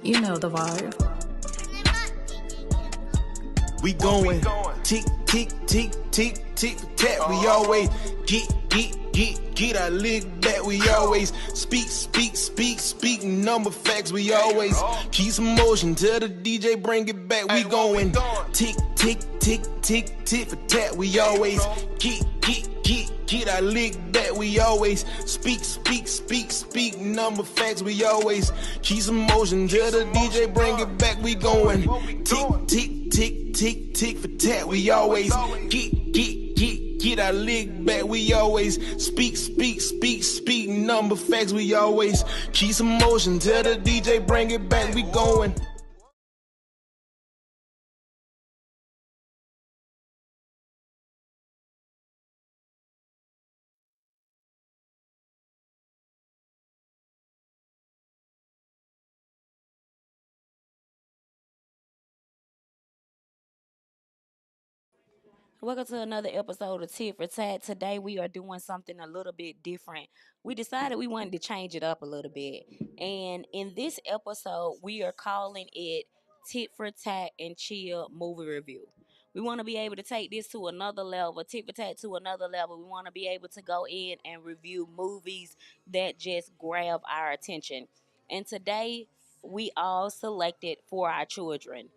You know the vibe. We going tick, tick, tick, tick, tick for tat. We always get our lick back. We always speak number facts. We always keep some motion till the DJ bring it back. We going tick, tick, tick, tick, tick for tat. We always get our lick back. We always speak number facts. We always keep some motion till the DJ bring it back. We going tick for tat. We always get our lick back. We always speak number facts. We always keep some motion till the DJ bring it back. We going. Welcome to another episode of Tit for Tat. Today we are doing something a little bit different. We decided we wanted to change it up a little bit. And in this episode, we are calling it Tit for Tat and Chill Movie Review. We want to be able to take this to another level, Tit for Tat to another level. We want to be able to go in and review movies that just grab our attention. And today we all selected for our children.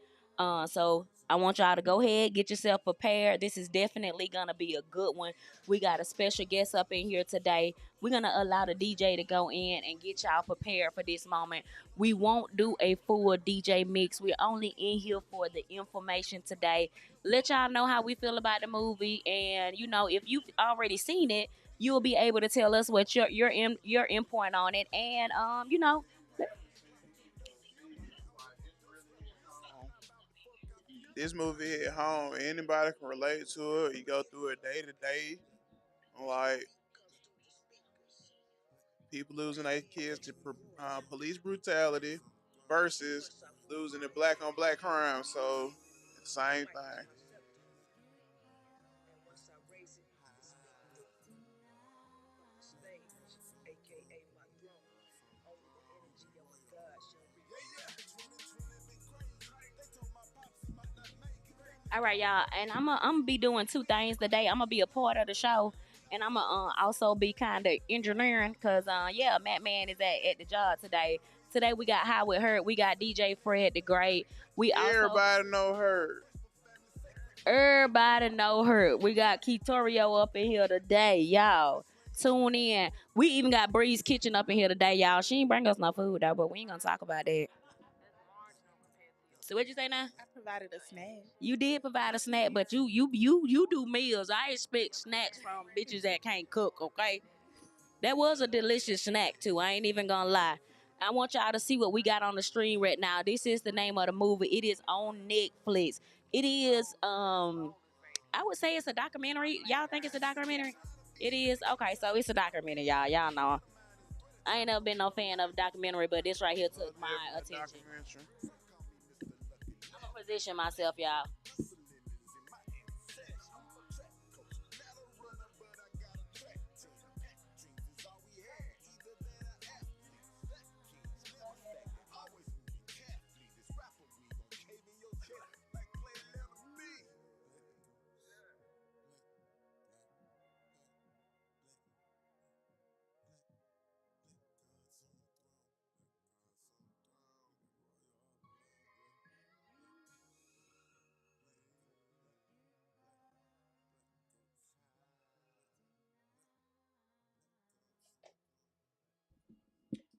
So I want y'all to go ahead, get yourself prepared. This is definitely gonna be a good one. We got a special guest up in here today. We're gonna allow the DJ to go in and get y'all prepared for this moment. We won't do a full DJ mix. We're only in here for the information today. Let y'all know how we feel about the movie, and if you've already seen it, you'll be able to tell us what your input on it, and This movie hit home. Anybody can relate to it. You go through it day to day. Like people losing their kids to police brutality versus losing to black on black crime. So it's the same thing. all right, y'all, and I'm gonna be doing two things today. I'm gonna be a part of the show, and I'm gonna also be kind of engineering, cause yeah, Matt Man is at the job today. Today we got High with Her, we got DJ Fred the Great. We also Everybody know her. everybody know her. We got Ketorio up in here today, y'all. Tune in. We even got Breeze Kitchen up in here today, y'all. She ain't bring us no food though, but we ain't gonna talk about that. So what you say now? I provided a snack. You did provide a snack, but you do meals. I expect snacks from bitches that can't cook, okay? That was a delicious snack too. I ain't even gonna lie. I want y'all to see what we got on the stream right now. This is the name of the movie. It is on Netflix. It is I would say it's a documentary. Y'all think it's a documentary? It is? Okay, so it's a documentary, y'all. Y'all know. I ain't never been no fan of documentary, but this right here took my attention. I'm gonna position myself, y'all.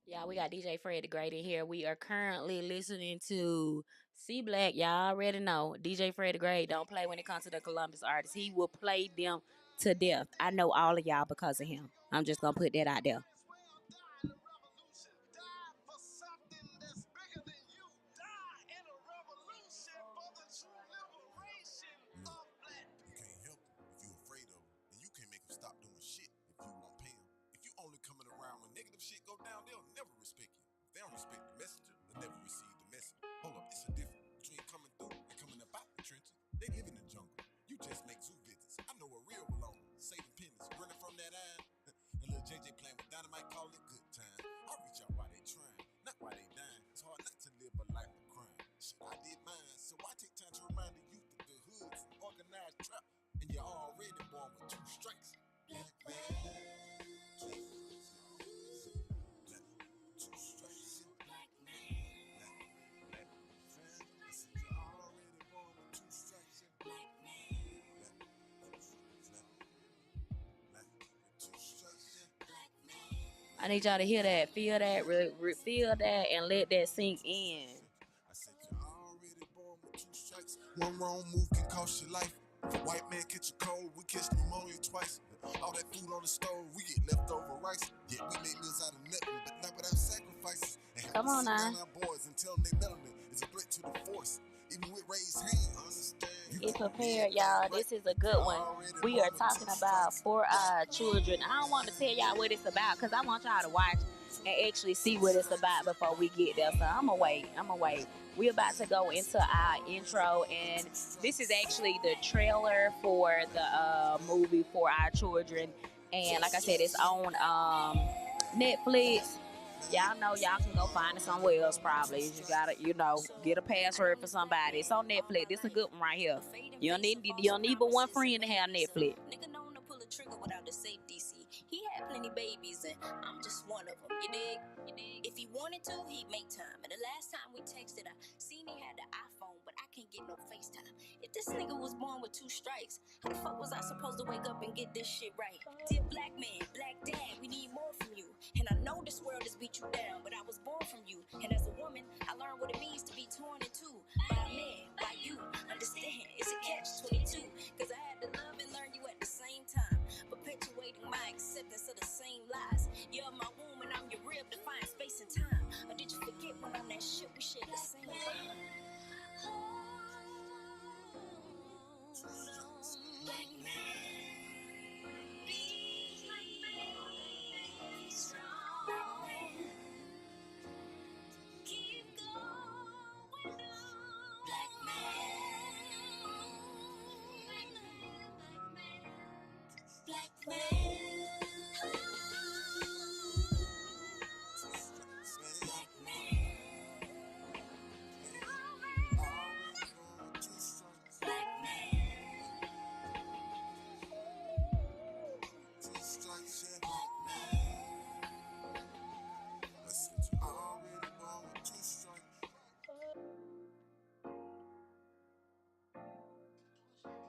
Yeah, we got DJ Fred the Great in here. We are currently listening to C Black. Y'all already know DJ Fred the Great don't play when it comes to the Columbus artists. He will play them to death. I know all of y'all because of him. I'm just gonna put that out there. You can't help him if you afraid of him. And you can't make him stop doing shit if you won't pay him. If you only coming around when negative shit go down, they'll never respect you. If they don't respect the messenger, they'll never receive the message. Hold up, it's a difference between coming through and coming up out the trenches. They live in the jungle. You just make zoo visits. I know a real belong. Saving pennies, running from that iron. And little JJ playing with dynamite, call it good time. I reach out while they trying, not while they dying. It's hard not to live a you're already born with two strikes. Black man. Two strikes. Black man. I said you're already born with two strikes. Black man. Two strikes. Black man. I need y'all to hear that, feel that, feel that, and let that sink in. I said you're already born with two strikes. One wrong move can cost your life. If a white man catch a cold, we catch pneumonia twice. All that food on the stove, we get leftover rice. Yet we make meals out of nothing, but not without sacrifices. And have Come to on sit down now. our boys and tell them they melanin is a threat to the force. Even with raised hands, you Get gon' prepared, y'all. This is a good one. We are talking about for our children. I don't want to tell y'all what it's about because I want y'all to watch and actually see what it's about before we get there. So I'm going to wait. We're about to go into our intro, and this is actually the trailer for the movie For Our Children. And like I said, it's on Netflix. Y'all know y'all can go find it somewhere else probably. You gotta, get a password for somebody. It's on Netflix. This is a good one right here. You don't need but one friend to have Netflix. Nigga known to pull a trigger without the safety seat. He had plenty babies and I'm just one of them. You dig? If he wanted to, he'd make time. And the last time we texted, I seen he had the iPhone, but I can't get no FaceTime. If this nigga was born with two strikes, how the fuck was I supposed to wake up and get this shit right? Dear black man, black dad, we need more from you. And I know this world has beat you down, but I was born from you. And as a woman, I learned what it means to be torn in two. By a man, by you. Understand, it's a catch-22. Cause I had to love and learn you at the same time. Perpetuating my acceptance of the same lies. You're my womb and I'm your rib, define space and time. Or did you forget when on that shit we shared the same bond? Black man, be strong. Keep going on. Black man, black man.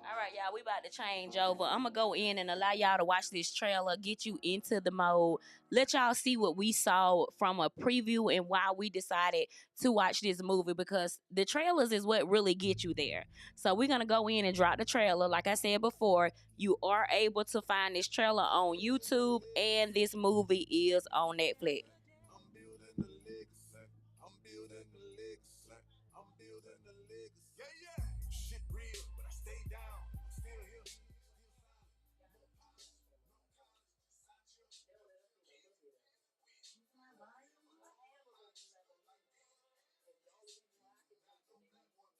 All right, y'all, we about to change over. I'm going to go in and allow y'all to watch this trailer, get you into the mode, let y'all see what we saw from a preview and why we decided to watch this movie, because the trailers is what really get you there. So we're going to go in and drop the trailer. Like I said before, you are able to find this trailer on YouTube, and this movie is on Netflix. Shit real, but I stay down. Still here.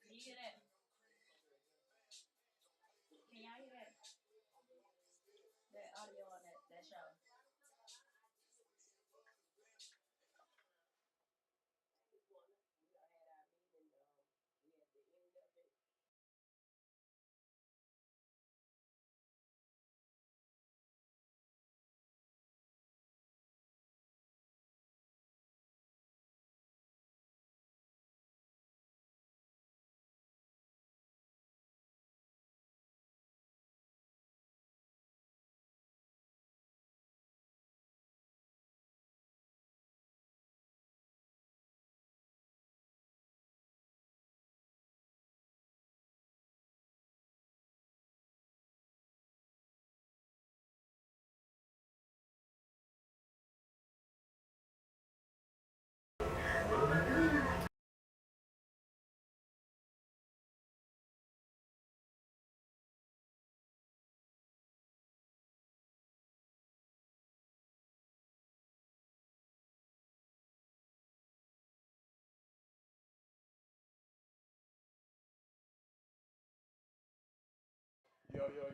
Can you hear that? Can y'all hear that? That audio on that show.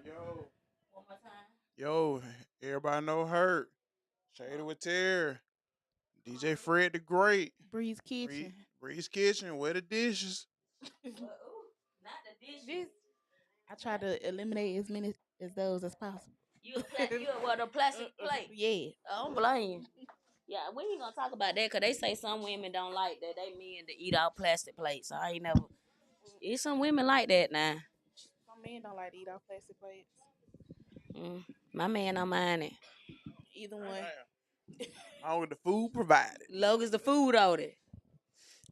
Yo. One more time. Yo, everybody know Hurt. Shaded with Terror. DJ Fred the Great. Breeze Kitchen. Breeze Kitchen. Where the dishes? Not the dishes. This I try to eliminate as many as those as possible. You want a plastic plate? Yeah. I don't blame you. Yeah, we ain't gonna talk about that because they say some women don't like that they men to eat out plastic plates. So I ain't never. It's some women like that now. Some men don't like to eat off plastic plates. My man don't mind it. Either one. All with the food provided. Long as the food on it.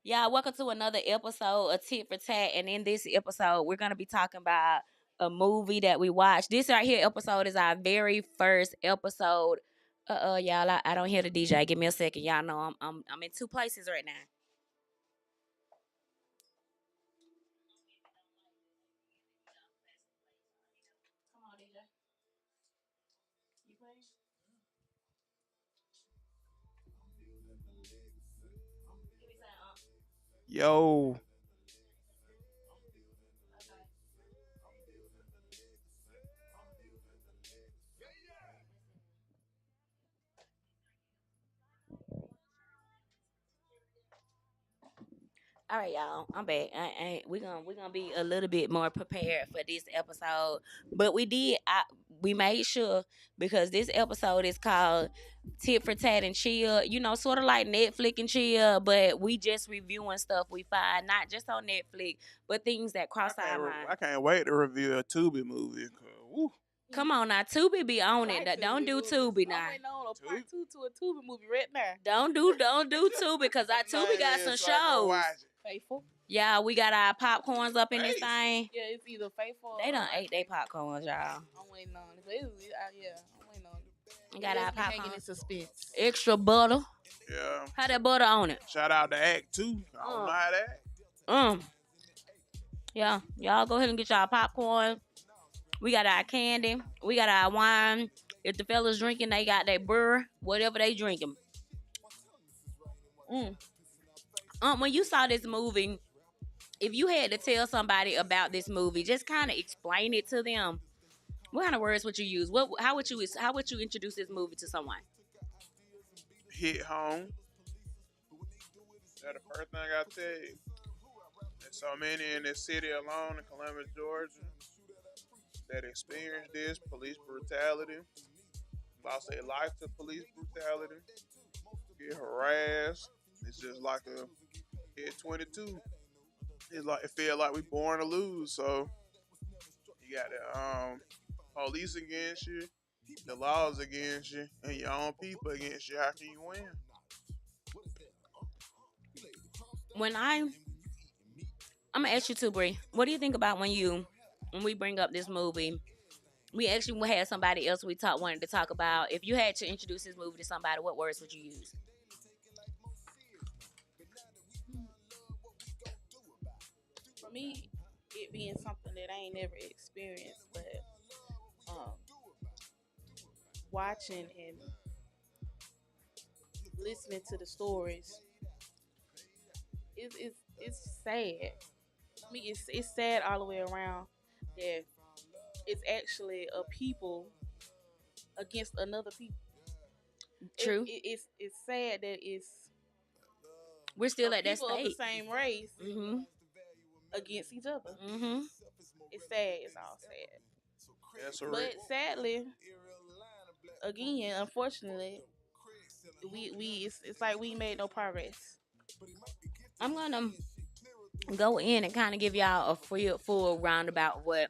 Y'all, welcome to another episode of Tit for Tat. And in this episode, we're gonna be talking about a movie that we watched. This right here episode is our very first episode. Y'all, I don't hear the DJ. Give me a second. Y'all know I'm in two places right now. Come on, DJ. You playing? Give me some. Yo. All right, y'all. I'm back. We're gonna be a little bit more prepared for this episode, but we made sure because this episode is called Tit for Tat and Chill. You know, sort of like Netflix and chill, but we just reviewing stuff we find not just on Netflix, but things that cross our mind. I can't wait to review a Tubi movie. Woo. Come on now, Tubi be on it. Don't do Tubi now. I'm waiting on a part 2 to a Tubi movie right now. Don't do Tubi because our Tubi got some shows. Faithful. Yeah, we got our popcorns up in this thing. Yeah, it's either Faithful. They done ate their popcorns, y'all. I'm waiting on it. But I'm waiting on it. We got our hanging popcorn. in suspense. Extra butter. Yeah. How that butter on it? Shout out to Act 2. I don't know how that. Yeah, y'all go ahead and get y'all popcorn. We got our candy. We got our wine. If the fellas drinking, they got their burr, whatever they drinking. When you saw this movie, if you had to tell somebody about this movie, just kind of explain it to them. What kind of words would you use? How would you introduce this movie to someone? Hit home. That's the first thing I tell you. There's so many in this city alone in Columbus, Georgia, that experience this police brutality, lost their life to police brutality, get harassed. It's just like a kid 22. It feel like we born to lose. So you got the police against you, the laws against you, and your own people against you. How can you win? I'm gonna ask you too, Bree. What do you think about when we bring up this movie? We actually had somebody else wanted to talk about. If you had to introduce this movie to somebody, what words would you use? For me, it being something that I ain't never experienced, but watching and listening to the stories, it's sad. I mean, it's sad all the way around that it's actually a people against another people. True. It's sad that We're still at that people of the state. same race Mm-hmm. against each other. Mm-hmm. It's sad. It's all sad. That's But sadly, again, unfortunately, it's like we made no progress. I'm gonna go in and kind of give y'all a full roundabout what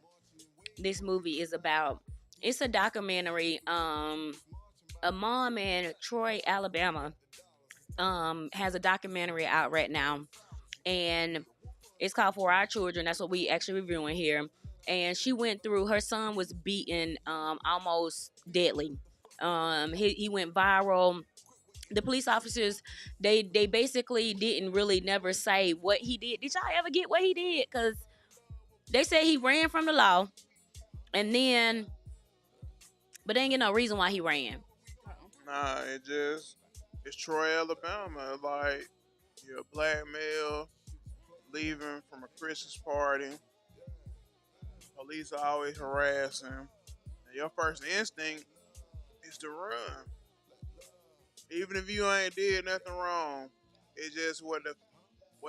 this movie is about. It's a documentary. A mom in Troy, Alabama, has a documentary out right now, and it's called For Our Children. That's what we actually reviewing here. And she went through. Her son was beaten, almost deadly. He went viral. The police officers, they basically didn't really never say what he did. Did y'all ever get what he did? Because they said he ran from the law, and then, but they ain't get no reason why he ran. Nah, it's Troy, Alabama. Like, you're a black male leaving from a Christmas party. Police are always harassing. And your first instinct is to run. Even if you ain't did nothing wrong, it's just what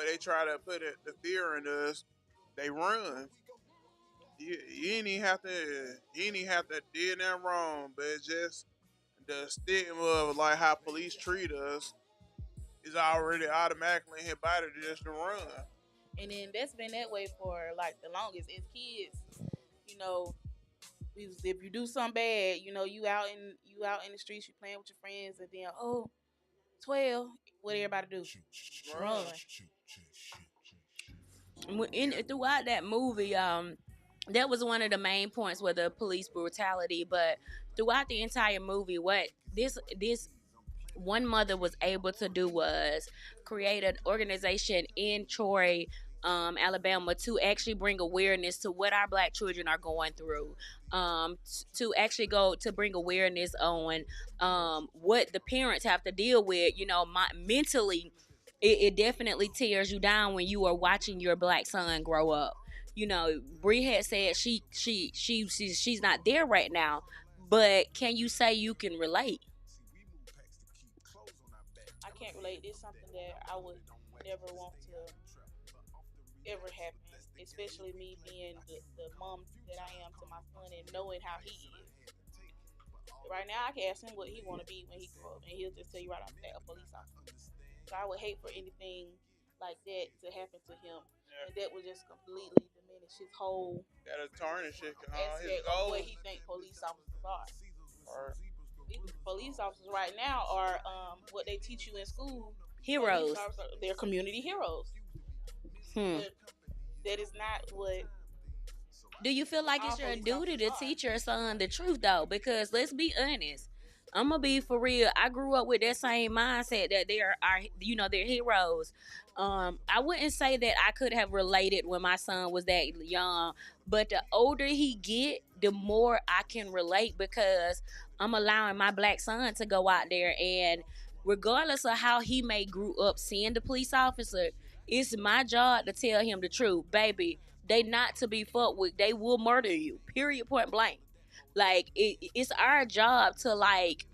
they try to put the fear in us. They run. You he didn't have to did that wrong, but it's just the stigma of like how police treat us is already automatically in his body just to run. And then that's been that way for like the longest. As kids, you know, if you do something bad, you know, you out in the streets, you playing with your friends, and then 12, what everybody do? Run. Throughout that movie, that was one of the main points with the police brutality. But throughout the entire movie, what this one mother was able to do was create an organization in Troy, Alabama, to actually bring awareness to what our black children are going through. To actually go to bring awareness on what the parents have to deal with. You know, mentally, it definitely tears you down when you are watching your black son grow up. You know, Bree had said she's not there right now, but can you say you can relate? I can't relate. It's something that I would never want to ever happen, especially me being the mom that I am to my son and knowing how he is. Right now, I can ask him what he want to be when he grow up, and he'll just tell you right off the bat, a police officer. So I would hate for anything like that to happen to him, Yeah, and that would just completely diminish his whole gotta tarnish it. His aspect of what goals. he think police officers are. Or, Police officers right now are what they teach you in school. Police Heroes. officers, they're community heroes, Hmm. but that is not what Do you feel like all it's your police duty to officers are. teach your son the truth though? Because let's be honest. I'm gonna be for real. I grew up with that same mindset that they are they're heroes. I wouldn't say that I could have related when my son was that young, but the older he get, the more I can relate because I'm allowing my black son to go out there and regardless of how he may grew up seeing the police officer, it's my job to tell him the truth, baby. They not to be fucked with. They will murder you. Period. Point blank. Like it's our job to like.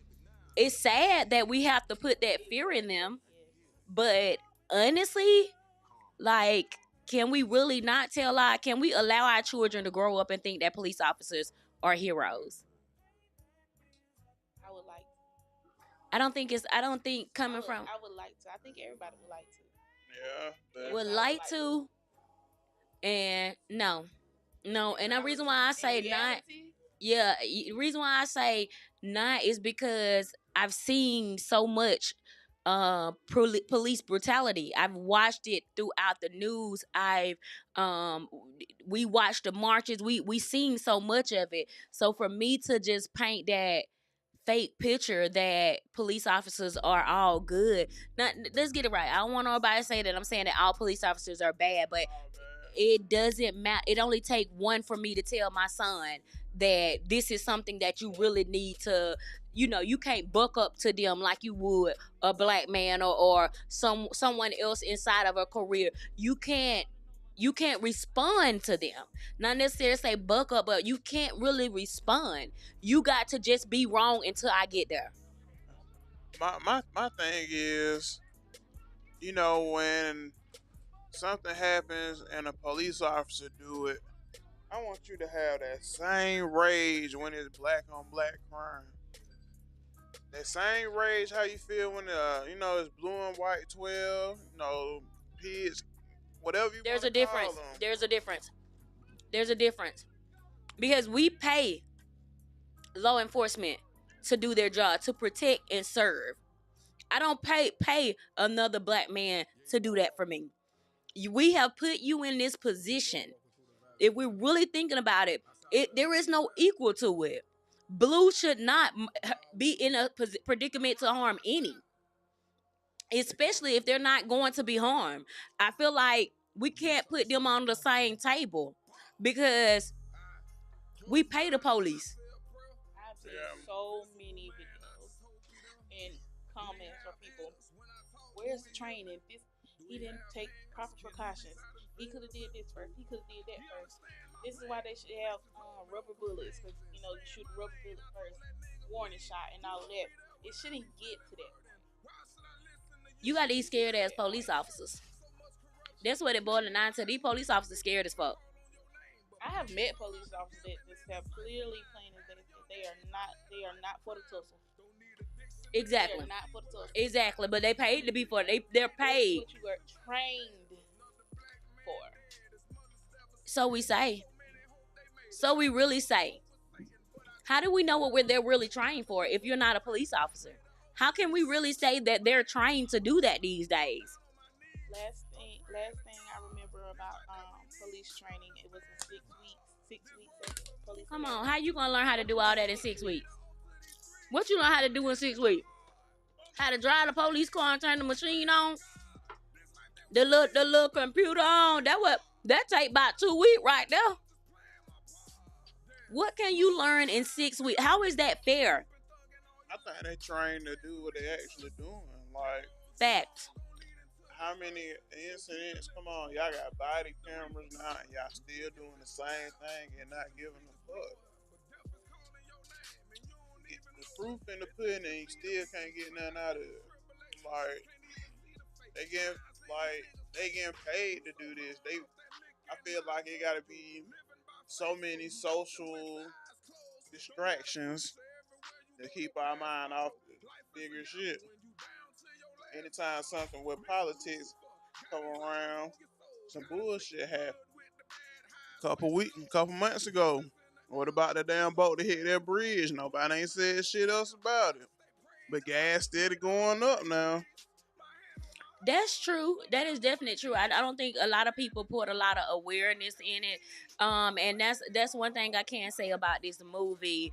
It's sad that we have to put that fear in them, but honestly, like, can we really not tell our? Can we allow our children to grow up and think that police officers are heroes? I would like. I don't think it's. I don't think coming from I would like to. I think everybody would like to. yeah, but would Everybody would like like to, and no, no, and the reason why I in say not. reality, Yeah, the reason why I say not is because I've seen so much police brutality. I've watched it throughout the news. I've um we watched the marches. We seen so much of it. So for me to just paint that fake picture that police officers are all good. Now, let's get it right. I don't want nobody to say that I'm saying that all police officers are bad, but oh man, it doesn't matter. It only take one for me to tell my son that this is something that you really need to, you can't buck up to them like you would a black man or someone else inside of a career. You can't respond to them. Not necessarily say buck up, but you can't really respond. You got to just be wrong until I get there. my thing is, when something happens and a police officer do it, I want you to have that same rage when it's black on black crime. That same rage, how you feel when it's blue and white 12, pigs, whatever you want There's to a call difference. them. There's a difference. There's a difference because we pay law enforcement to do their job, to protect and serve. I don't pay another black man to do that for me. We have put you in this position. If we're really thinking about it, there is no equal to it. Blue should not be in a predicament to harm any, especially if they're not going to be harmed. I feel like we can't put them on the same table because we pay the police. I've seen Yeah, so many videos and comments from people. Where's the training? This he didn't take proper precautions. He could have did this first. He could have did that first. This is why they should have rubber bullets because you shoot a rubber bullet first, warning shot, and all of that. It shouldn't get to that point. You got these scared ass police officers. That's what it boiling down to. These police officers scared as fuck. I have met police officers that just have clearly, plain as day, said they are not for the tussle. They Exactly. are not for the tussle. Exactly. But they paid to be for it. They're This is paid. what you were trained for. So we say. So we really say. How do we know what they're really trained for if you're not a police officer? How can we really say that they're trained to do that these days? Last thing I remember about police training, it was in 6 weeks. 6 weeks of police Come on, academy. how you gonna learn how to do all that in 6 weeks? What you learn how to do in 6 weeks? How to drive the police car and turn the machine on? The little computer on. That take about 2 weeks right there. What can you learn in 6 weeks? How is that fair? I think they trained to do what they actually doing. Like, Facts. how many incidents? Come on, y'all got body cameras now, and y'all still doing the same thing and not giving a fuck. Get the proof in the pudding, and you still can't get nothing out of it. Like they get they getting paid to do this. I feel like it got to be so many social distractions to keep our mind off the bigger shit. Anytime something with politics come around, some bullshit happened. Couple months ago. What about the damn boat that hit that bridge? Nobody ain't said shit else about it. But gas steady going up now. That's true. That is definitely true. I don't think a lot of people put a lot of awareness in it. And that's one thing I can say about this movie.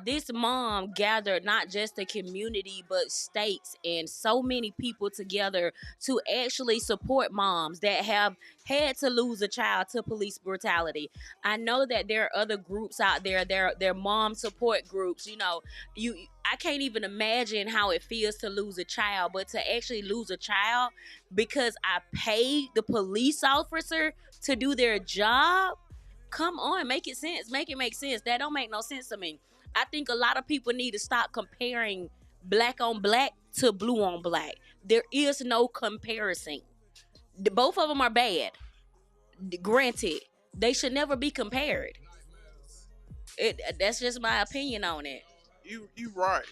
This mom gathered not just the community but states and so many people together to actually support moms that have had to lose a child to police brutality. I know that there are other groups out there. There are mom support groups. I can't even imagine how it feels to lose a child, but to actually lose a child because I paid the police officer to do their job. Come on, make it sense. Make it make sense. That don't make no sense to me. I think a lot of people need to stop comparing black on black to blue on black. There is no comparison. Both of them are bad. Granted, they should never be compared. That's just my opinion on it. You right.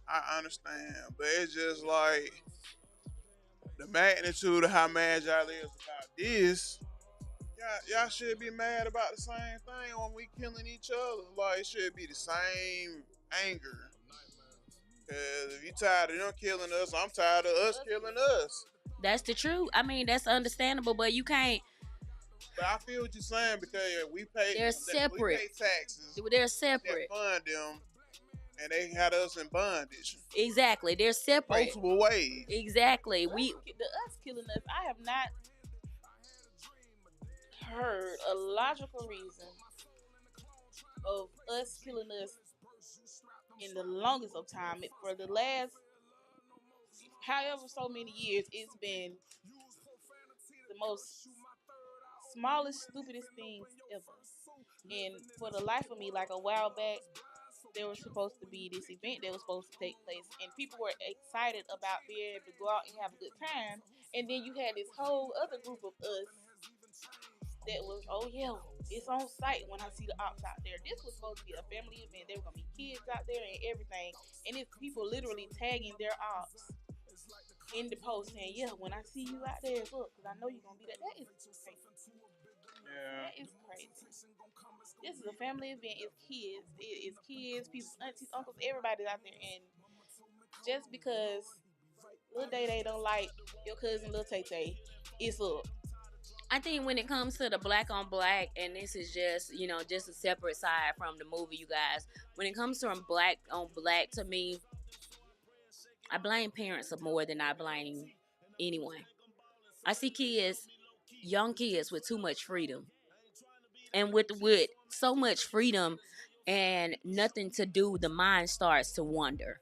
I understand, but it's just like the magnitude of how mad y'all is about this. Y'all should be mad about the same thing when we killing each other. Like it should be the same anger. Cause if you tired of them killing us, I'm tired of us killing us. That's the truth. I mean, that's understandable, but you can't. But I feel what you're saying because They're we separate. pay taxes They're that separate. fund them, and they had us in bondage Exactly. They're separate. multiple ways. Exactly. Us killing us. I have not heard a logical reason of us killing us in the longest of time. For the last however so many years, it's been the most smallest, stupidest things ever. And for the life of me, like a while back, there was supposed to be this event that was supposed to take place, and people were excited about being able to go out and have a good time. And then you had this whole other group of us that was, oh yeah, it's on site when I see the ops out there. This was supposed to be a family event. There were gonna be kids out there and everything, and it's people literally tagging their ops in the post saying, yeah, when I see you out there, look, because I know you're gonna be there. That is crazy. Yeah. That is crazy. This is a family event. It's kids. It is kids, people, aunties, uncles, everybody's out there. And just because Lil Day Day don't like your cousin Lil Tay Tay, it's up. I think when it comes to the black on black, and this is just a separate side from the movie, you guys. When it comes to black on black, to me, I blame parents more than I blame anyone. I see kids, young kids, with too much freedom, and with so much freedom and nothing to do, the mind starts to wonder.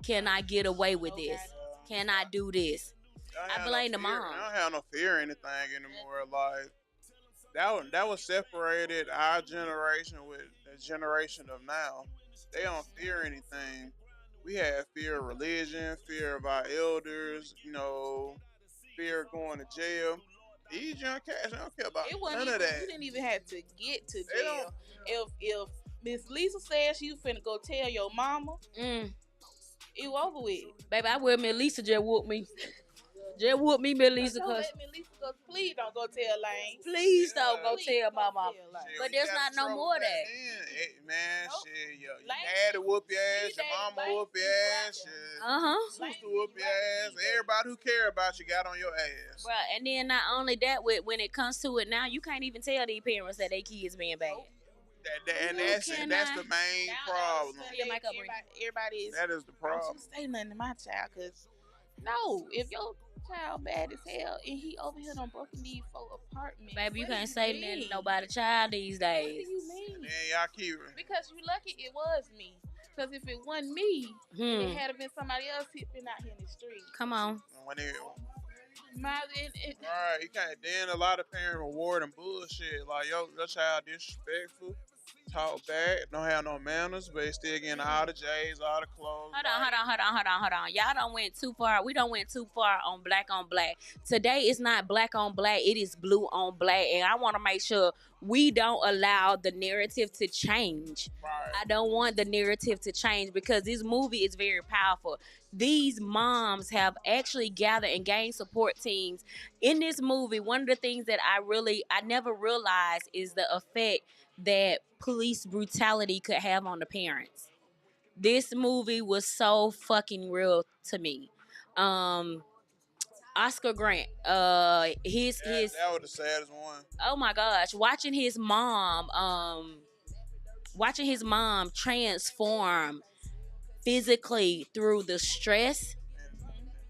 Can I get away with this? Can I do this? I blame the mom. I don't have no fear or anything anymore. Like that was separated our generation with the generation of now. They don't fear anything. We have fear of religion, fear of our elders, fear of going to jail. Easy on cash. I don't care about It wasn't none even. of that. You didn't even have to get to They don't. jail. If Miss Lisa said she was finna go tell your mama, it was over with. Baby, I will. Miss Lisa just whoop me. Just whoop me, Miss Lisa, Don't cause let Miss Lisa go. Please don't go tell Lane. please don't go Please tell my don't mom. tell Lane. Shit, But when you there's got not in no trouble more of back that. then, man, Nope. shit, your Lane- daddy whoop your ass, these your days, mama Lane whoop your people out ass, there. Uh-huh. sister whoop your ass. Everybody who care about you got on your ass. Bruh, and then not only that, when it comes to it now, you can't even tell these parents that their kids being bad. And You that's cannot- the main Now, problem. all of a sudden, Your mic up, Bree. everybody is. That is the I don't problem. say nothing to my child, cause no, if your child bad as hell and he over here done broken these 4 apartments, Baby, you what do can't say mean? nothing to nobody child these What do days. you mean? And then y'all keep it. Because you lucky it was me. Because if it wasn't me, and it had been somebody else, he'd been out here in the street. Come on. When it, It, right, you can't. Then a lot of parents reward and bullshit. Like your child disrespectful, talk back, don't have no manners, but they still getting all the J's, all the clothes. Hold on. Y'all don't went too far. We don't went too far on black. Today it's not black on black. It is blue on black. And I want to make sure we don't allow the narrative to change. Right. I don't want the narrative to change because this movie is very powerful. These moms have actually gathered and gained support teams. In this movie, one of the things that I never realized is the effect that police brutality could have on the parents. This movie was so fucking real to me. Oscar Grant, his That was the saddest one. oh my gosh, watching his mom transform physically through the stress,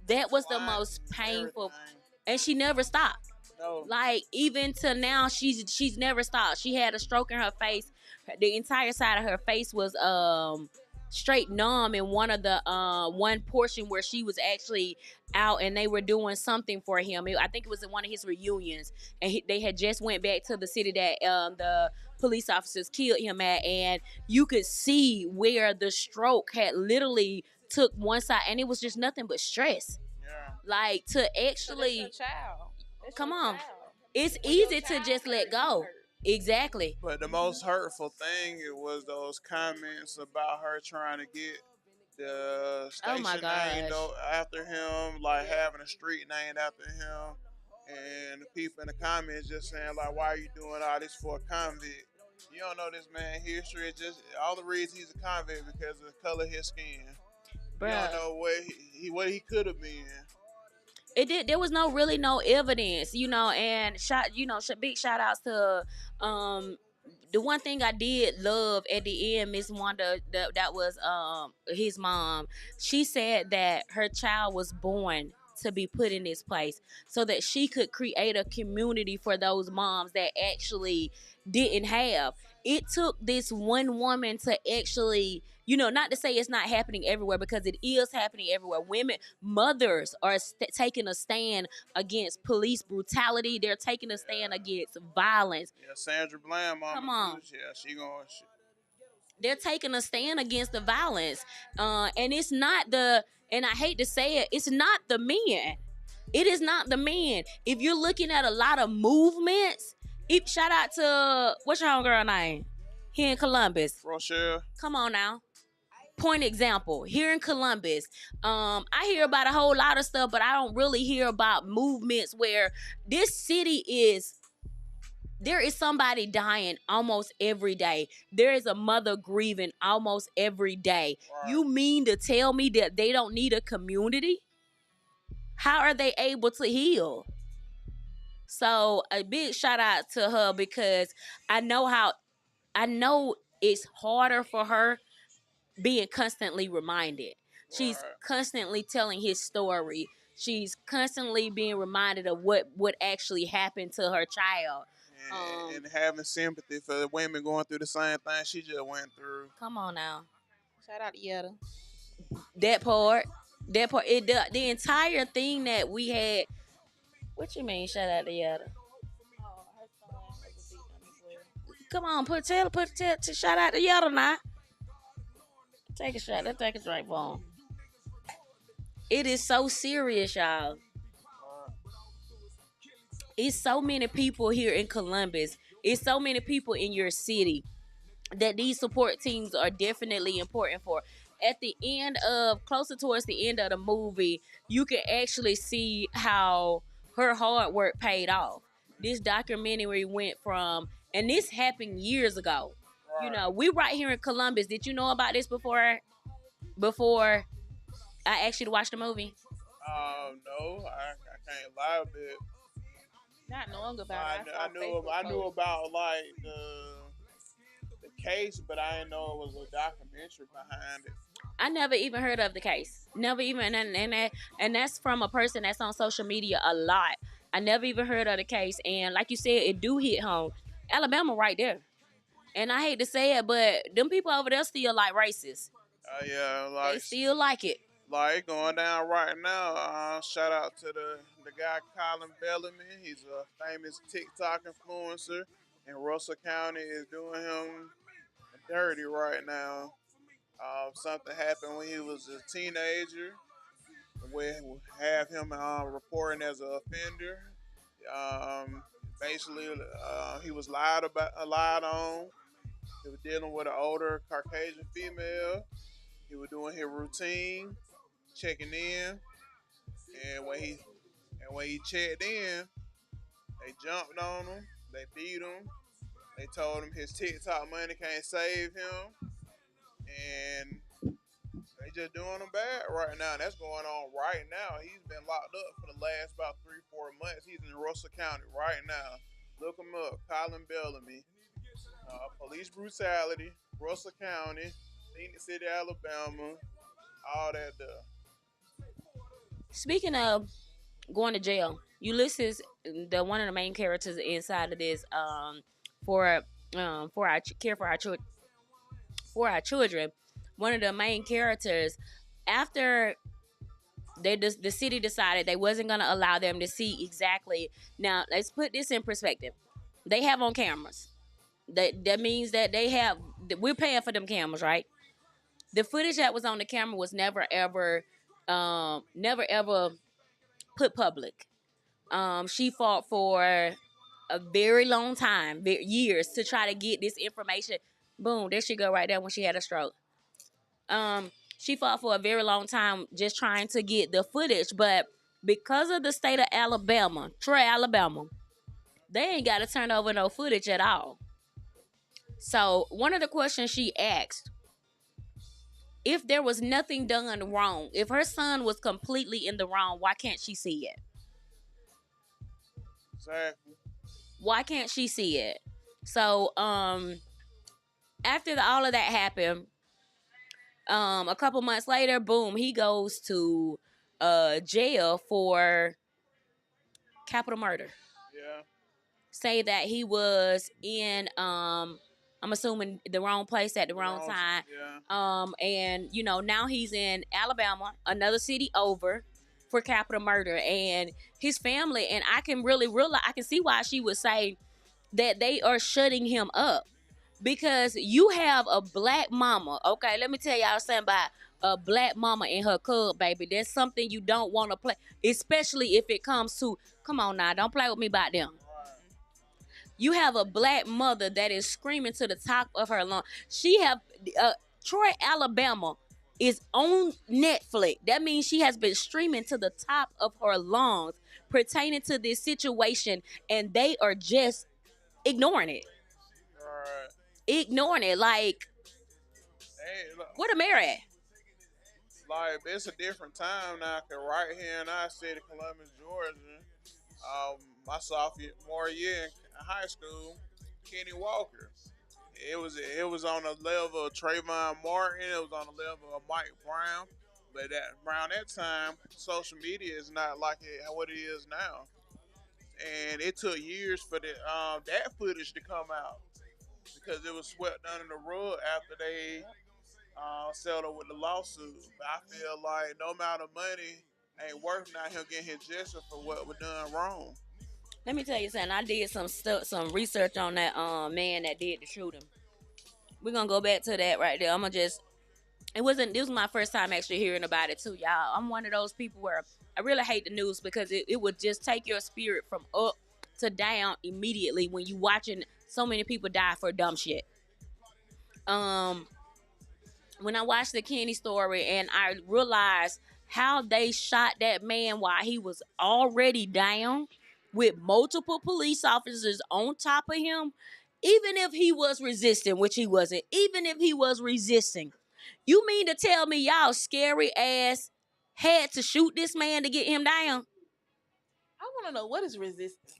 that was the most painful. And she never stopped. No. Like even to now, she's never stopped. She had a stroke in her face. The entire side of her face was straight numb in one of the one portion where she was actually out and they were doing something for him. I think it was in one of his reunions, and they had just went back to the city that the police officers killed him at, and you could see where the stroke had literally took one side, and it was just nothing but stress. Yeah. Like to actually, that's your child. That's come your on. child. It's When your easy to child just let hurt, you go. hurt. Exactly. But the most hurtful thing it was those comments about her trying to get the Oh my station named gosh. after him, like having a street named after him, and the people in the comments just saying like, "Why are you doing all this for a convict? You don't know this man history. It's just all the reason he's a convict because of the color of his skin. You Bruh. don't know what he could have been." There was really no evidence, and big shout outs to the one thing I did love at the end, Miss Wanda, that was his mom. She said that her child was born to be put in this place so that she could create a community for those moms that actually didn't have. It took this one woman to actually, not to say it's not happening everywhere, because it is happening everywhere. Mothers are taking a stand against police brutality. They're taking a stand against violence. Yeah, Sandra Bland, mama. Come on. Yeah, she going. They're taking a stand against the violence. And it's not and I hate to say it, it's not the men. It is not the men. If you're looking at a lot of movements, shout out to, what's your homegirl name? Here in Columbus. Rochelle. Come on now. Point example, here in Columbus, I hear about a whole lot of stuff, but I don't really hear about movements where this city there is somebody dying almost every day. There is a mother grieving almost every day. Right. You mean to tell me that they don't need a community? How are they able to heal? So a big shout out to her, because I know it's harder for her being constantly reminded. She's constantly telling his story. She's constantly being reminded of what actually happened to her child. And having sympathy for the women going through the same thing she just went through. Come on now. Shout out to Yetta. That part. The entire thing that we had. What you mean, shout out to Yetta? Oh, her son was a victim as well. Come on, put shout out to Yetta now. Take a shot. Let's take a drink for him. It is so serious, y'all. It's so many people here in Columbus. It's so many people in your city that these support teams are definitely important for. At the end of, closer towards the end of the movie, you can actually see how her hard work paid off. This documentary went from, and this happened years ago. You Right. know, we right here in Columbus. Did you know about this before I asked you to watch the movie? No, I can't lie a bit. Not knowing about it, I, I I saw knew Facebook I knew posts. about like the case, but I didn't know it was a documentary behind it. I never even heard of the case. Never even, and that's from a person that's on social media a lot. I never even heard of the case, and like you said, it do hit home. Alabama, right there. And I hate to say it, but them people over there still like racist. Yeah, They still like it. like going down right now. Shout out to the guy Colin Bellamy. He's a famous TikTok influencer, and Russell County is doing him dirty right now. Something happened when he was a teenager. We have him reporting as an offender. Um, Basically, he was lied on. He was dealing with an older Caucasian female. He was doing his routine, checking in, and when he checked in, they jumped on him. They beat him. They told him his TikTok money can't save him, and they just doing him bad right now. That's going on right now. He's been locked up for the last about 3-4 months. He's in Russell County right now. Look him up, Colin Bellamy. Police brutality, Russell County, Phoenix City, Alabama, all that stuff. Speaking of going to jail, Ulysses, the one of the main characters inside of this, for for our care for our children, one of the main characters, after the city decided they wasn't going to allow them to see exactly. Now let's put this in perspective. They have on cameras. That means that they have. We're paying for them cameras, right? The footage that was on the camera was never ever put public. She fought for a very long time, years, to try to get this information. Boom, there she go right there when she had a stroke. She fought for a very long time just trying to get the footage, but because of the state of Alabama, Troy, Alabama, they ain't got to turn over no footage at all. So one of the questions she asked, if there was nothing done wrong, if her son was completely in the wrong, why can't she see it? Exactly. Why can't she see it? So after all of that happened, a couple months later, boom, he goes to jail for capital murder. Yeah. Say that he was in I'm assuming the wrong place at the wrong time. Yeah. And now he's in Alabama, another city over, for capital murder, and his family, and I can really realize, I can see why she would say that they are shutting him up, because you have a black mama. Okay, let me tell y'all something about a black mama and her cub, baby. That's something you don't want to play, especially if it comes to, come on now, don't play with me about them. You have a black mother that is screaming to the top of her lungs. She have Troy, Alabama is on Netflix. That means she has been streaming to the top of her lungs pertaining to this situation, and they are just ignoring it. Right. Ignoring it. Like, Hey, look, what a mayor at? like it's a different time now. Cause right here in our city, Columbus, Georgia, my sophomore year in high school, Kenny Walker. It was on the level of Trayvon Martin. It was on the level of Mike Brown. But around that time, social media is not like what it is now. And it took years for that footage to come out because it was swept under the rug after they settled with the lawsuit. But I feel like no amount of money ain't worth not him getting his justice for what was done wrong. Let me tell you something. I did some research on that man that did the shooting. We're gonna go back to that right there. I'm gonna just this was my first time actually hearing about it too, y'all. I'm one of those people where I really hate the news because it would just take your spirit from up. to down immediately when you watching so many people die for dumb shit. When I watched the Kenny story and I realized how they shot that man while he was already down with multiple police officers on top of him, even if he was resisting, which he wasn't, even if he was resisting, you mean to tell me y'all scary ass had to shoot this man to get him down? I want to know, what is resisting?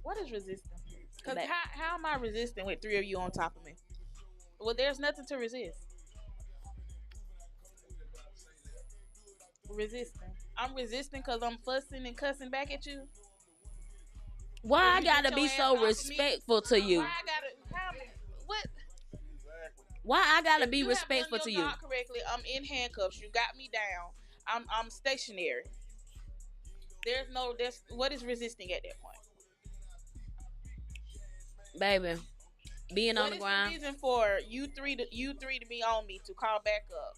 What is resisting? Because how am I resisting with three of you on top of me? Well, there's nothing to resist. Resisting. I'm resisting because I'm fussing and cussing back at you. Why I gotta be so respectful to you? Why I gotta? What? Why I gotta If be you respectful have done to your you? job correctly, I'm in handcuffs. You got me down. I'm stationary. There's what is resisting at that point? Baby, being on What the is ground. the reason for you three to be on me to call back up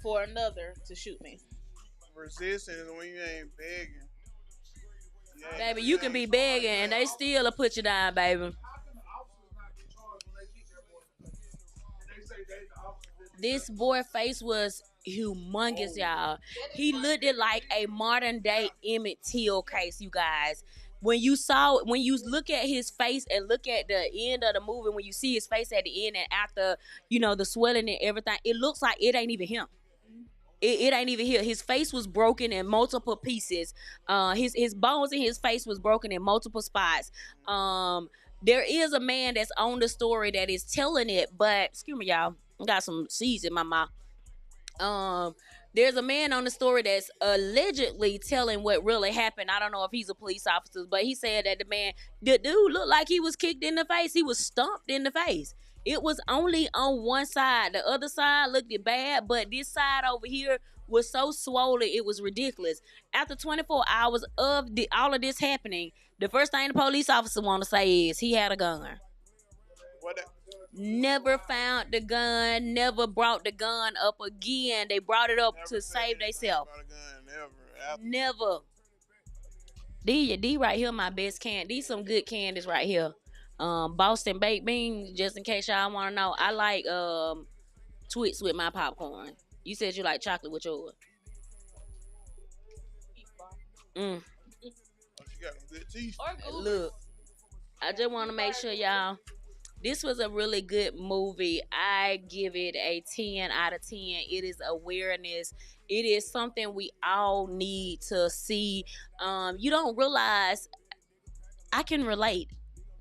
for another to shoot me? Resistance is when you ain't begging. Baby, you can be begging and they still will put you down, baby. This boy face was humongous, y'all. He looked it like a modern day Emmett Till case, you guys. When you look at his face and look at the end of the movie, when you see his face at the end and after, the swelling and everything, it looks like it ain't even him. It ain't even here. His face was broken in multiple pieces. His bones in his face was broken in multiple spots. There is a man that's on the story that is telling it, but excuse me, y'all. I got some seeds in my mouth. There's a man on the story that's allegedly telling what really happened. I don't know if he's a police officer, but he said that the dude looked like he was kicked in the face. He was stomped in the face. It was only on one side. The other side looked bad, but this side over here was so swollen, it was ridiculous. After 24 hours of all of this happening, the first thing the police officer want to say is he had a gun. What? Never found the gun, never brought the gun up again. They brought it up to save themselves. Never. D right here, my best candy. These some good candies right here. Boston baked beans, just in case y'all want to know. I like Twix with my popcorn. You said you like chocolate with yours. Oh, she got good teeth. Look, I just want to make sure y'all. This was a really good movie. I give it a 10 out of 10. It is awareness. It is something we all need to see. You don't realize I can relate.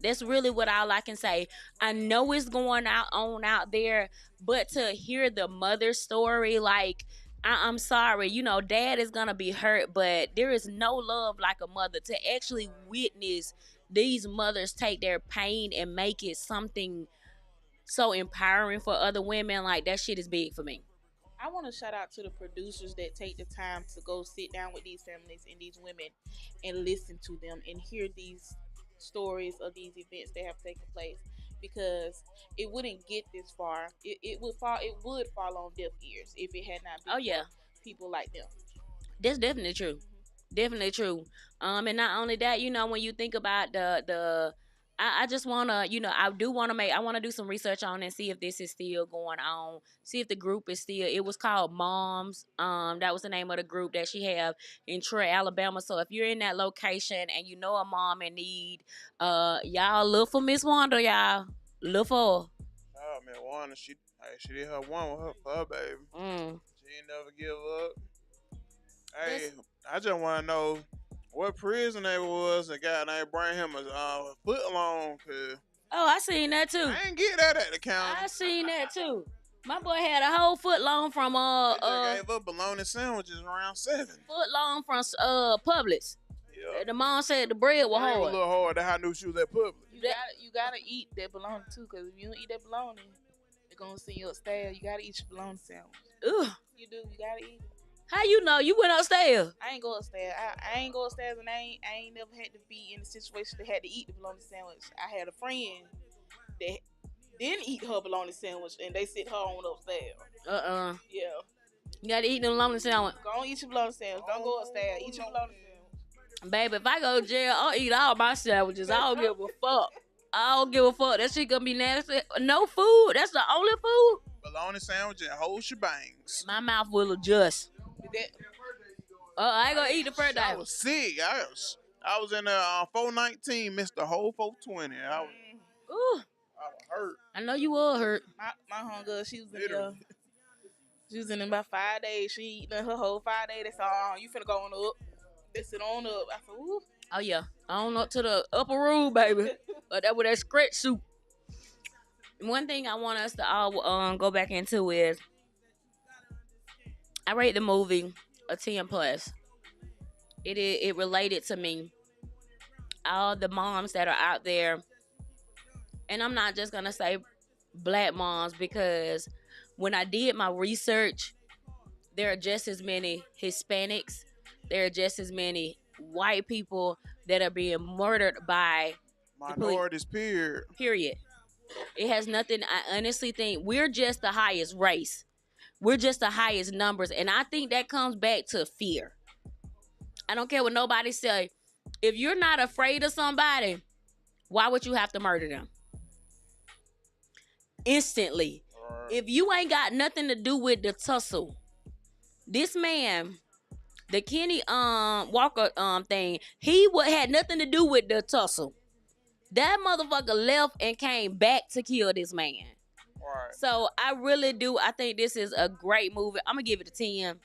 That's really what all I can say. I know it's going on out there, but to hear the mother story, like, I'm sorry, dad is going to be hurt, but there is no love like a mother. To actually witness these mothers take their pain and make it something so empowering for other women, like, that shit is big for me. I want to shout out to the producers that take the time to go sit down with these families and these women and listen to them and hear these stories of these events that have taken place, because it wouldn't get this far. It would fall on deaf ears if it had not been for people like them. That's definitely true. Definitely true. And not only that, when you think about I just wanna, I wanna do some research on and see if this is still going on. See if the group is still. It was called Moms. That was the name of the group that she have in Troy, Alabama. So if you're in that location and you know a mom in need, y'all look for Miss Wanda, y'all. Look for her. Oh man, Wanda, she did her one with her baby. She ain't never give up. Hey, I just want to know what prison they was. A guy named bring him a foot long. Oh, I seen that too. I ain't get that at the county. I seen that too. My boy had a whole foot long from They gave up bologna sandwiches around 7. Foot long from Publix. Yeah. The mom said the bread was hard. A little hard. That's how I knew she was at Publix. You gotta eat that bologna too, because if you don't eat that bologna, they're gonna send you upstairs. You gotta eat your bologna sandwich. Ugh. You do. You gotta eat it. How you know? You went upstairs. I ain't go upstairs. I ain't go upstairs, and I ain't never had to be in a situation that had to eat the bologna sandwich. I had a friend that didn't eat her bologna sandwich, and they sent her on upstairs. Yeah. You gotta eat the bologna sandwich. Go on, eat your bologna sandwich. Don't go upstairs. Eat your bologna sandwich. Baby, if I go to jail, I'll eat all my sandwiches. I don't give a fuck. I don't give a fuck. That shit gonna be nasty. No food. That's the only food. Bologna sandwich and whole shebangs. My mouth will adjust. That, I ain't gonna eat the first I day. was sick. I was in 419, missed the whole 420. Ooh, I was hurt. I know you will hurt. my homegirl, she was in there. Literally. She was in there about 5 days. She eating her whole 5 days. They said, you finna go on up. They sit on up. I said, ooh. Oh yeah, on up to the upper room, baby. But that with that scratch soup. One thing I want us to all go back into is I rate the movie a 10 plus. It related to me. All the moms that are out there, and I'm not just gonna say black moms, because when I did my research, there are just as many Hispanics, there are just as many white people that are being murdered by minorities. Period. It has nothing. I honestly think we're just the highest race. We're just the highest numbers, and I think that comes back to fear. I don't care what nobody say. If you're not afraid of somebody, why would you have to murder them? Instantly. Right. If you ain't got nothing to do with the tussle, this man, the Kenny Walker thing, he had nothing to do with the tussle. That motherfucker left and came back to kill this man. Right. So I really do. I think this is a great movie. I'm gonna give it a 10.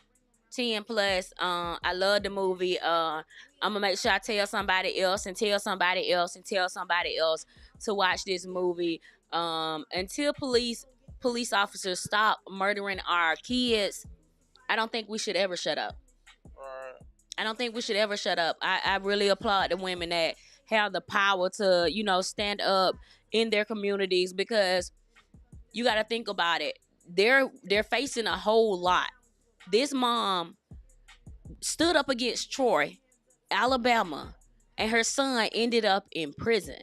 10 plus. I love the movie. I'm gonna make sure I tell somebody else and tell somebody else and tell somebody else to watch this movie. Until police officers stop murdering our kids, I don't think we should ever shut up. Right. I don't think we should ever shut up. I really applaud the women that have the power to, stand up in their communities, because you got to think about it. They're facing a whole lot. This mom stood up against Troy, Alabama, and her son ended up in prison.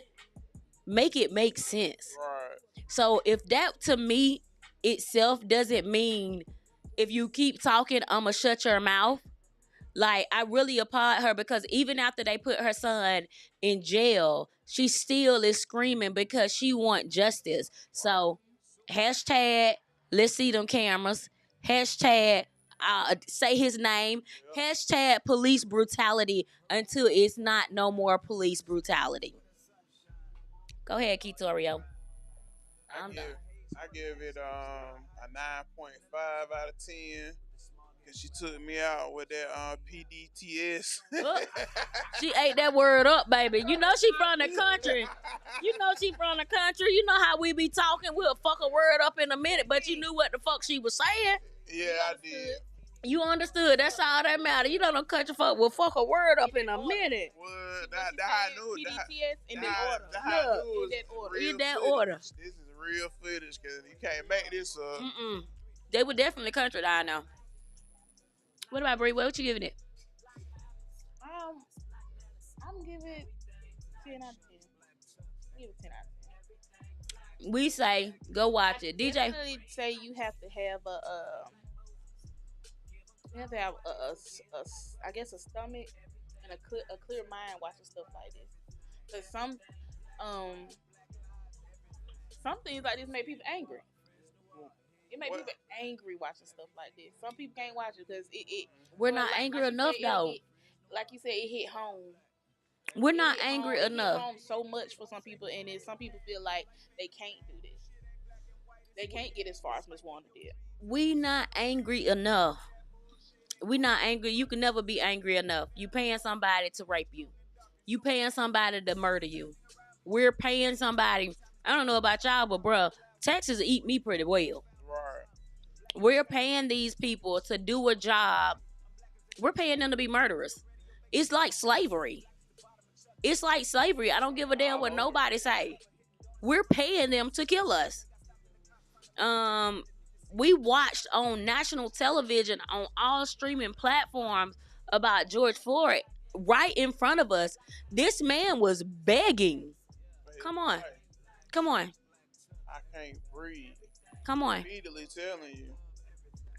Make it make sense. Right. So if that to me itself doesn't mean if you keep talking, I'ma shut your mouth. Like, I really applaud her, because even after they put her son in jail, she still is screaming because she want justice. So hashtag let's see them cameras. Hashtag say his name. Hashtag police brutality until it's not no more police brutality. Go ahead, Ketorio. I'm done. I give it a 9.5 out of 10. Cause she took me out with that PDTS. She ate that word up, baby. You know she from the country. You know she from the country. You know how we be talking. We'll fuck a word up in a minute, but you knew what the fuck she was saying. Yeah, I did. You understood. That's all that matter. You don't know country fuck will fuck a word up in a minute. What? That I knew. PDTS in that order. This is real footage, cause you can't make this up. They were definitely country down now. What about Bree? What you giving it? I'm giving it 10 out of 10. Give it 10 out of 10. We say go watch it. DJ. Definitely say you have to have I guess a stomach and a clear mind watching stuff like this. Cause some things like this make people angry. It makes people angry watching stuff like this. Some people can't watch it because we're not angry enough though. Like you said, it hit home. We're not angry enough. It hit home so much for some people, and some people feel like they can't do this. They can't get as far as Miss Wanda did. We not angry enough. We not angry. You can never be angry enough. You paying somebody to rape you. You paying somebody to murder you. We're paying somebody. I don't know about y'all, but bruh, taxes eat me pretty well. Right. We're paying these people to do a job. We're paying them to be murderers. It's like slavery. It's like slavery. I don't give a damn what nobody say. We're paying them to kill us. We watched on national television on all streaming platforms about George Floyd right in front of us. This man was begging. Come on. Come on. I can't breathe. Come on. Repeatedly telling you.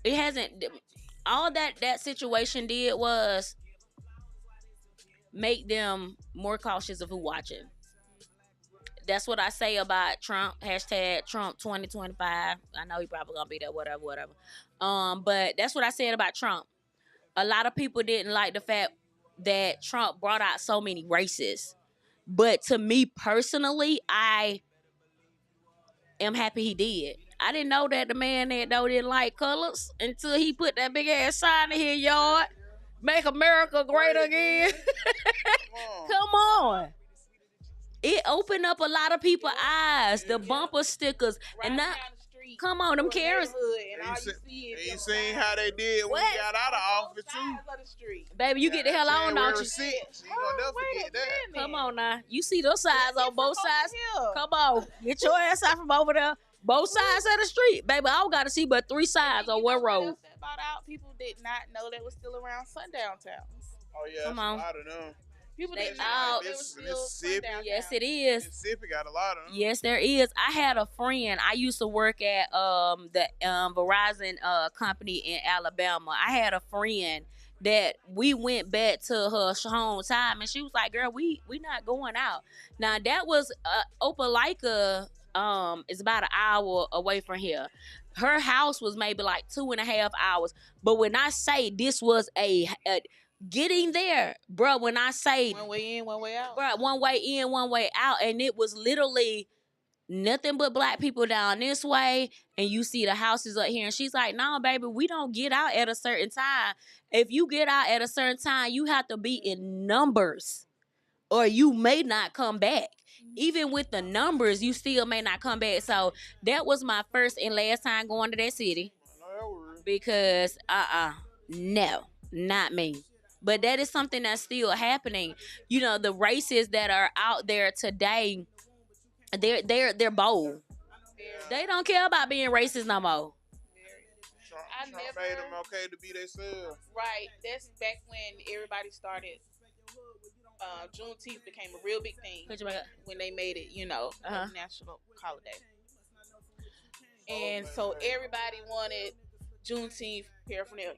It hasn't. All that situation did was make them more cautious of who watching. That's what I say about Trump. Hashtag Trump 2025. I know he probably gonna be there, whatever. But that's what I said about Trump. A lot of people didn't like the fact that Trump brought out so many races. But to me personally, I am happy he did. I didn't know that the man that didn't like colors until he put that big ass sign in his yard. Make America great again. Come on. It opened up a lot of people's eyes. The bumper stickers. And not, come on, them Karens. You seen how they did when we got out of office too. Baby, you get the hell on, don't you? You gonna never forget that. Come on now. You see those signs on both sides? Come on. Get your ass out from over there. Both sides of the street. Baby, I don't got to see but 3 sides on one road. People did not know they were still around sundown towns. Oh yeah, come on. A lot of them. People didn't know they were still Mississippi. Yes, it is. Mississippi got a lot of them. Yes, there is. I had a friend. I used to work at the Verizon company in Alabama. I had a friend that we went back to her hometown, and she was like, "Girl, we not going out." Now that was Opelika. It's about an hour away from here. Her house was maybe like 2.5 hours. But when I say this was a getting there, bro, when I say one way in, one way out, bro, one way in, one way out, and it was literally nothing but black people down this way, and you see the houses up here. And she's like, "No, baby, we don't get out at a certain time. If you get out at a certain time, you have to be in numbers, or you may not come back. Even with the numbers, you still may not come back." So that was my first and last time going to that city, because no, not me. But that is something that's still happening. You know, the races that are out there today, they're bold. They don't care about being racist no more. Trump made them okay to be themselves. Right. That's back when everybody started. Juneteenth became a real big thing when they made it, a national holiday. And so everybody wanted Juneteenth paraphernalia.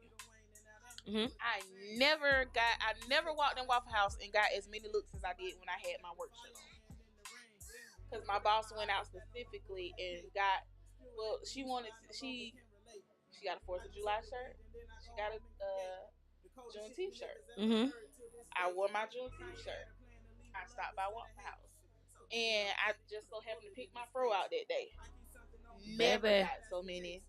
Mm-hmm. I never walked in Waffle House and got as many looks as I did when I had my work shirt on. Because my boss went out specifically and got, she got a 4th of July shirt. She got a Juneteenth shirt. Mm-hmm. I wore my Juneteenth shirt. I stopped by Waffle House. And I just so happened to pick my fro out that day. Never got so many.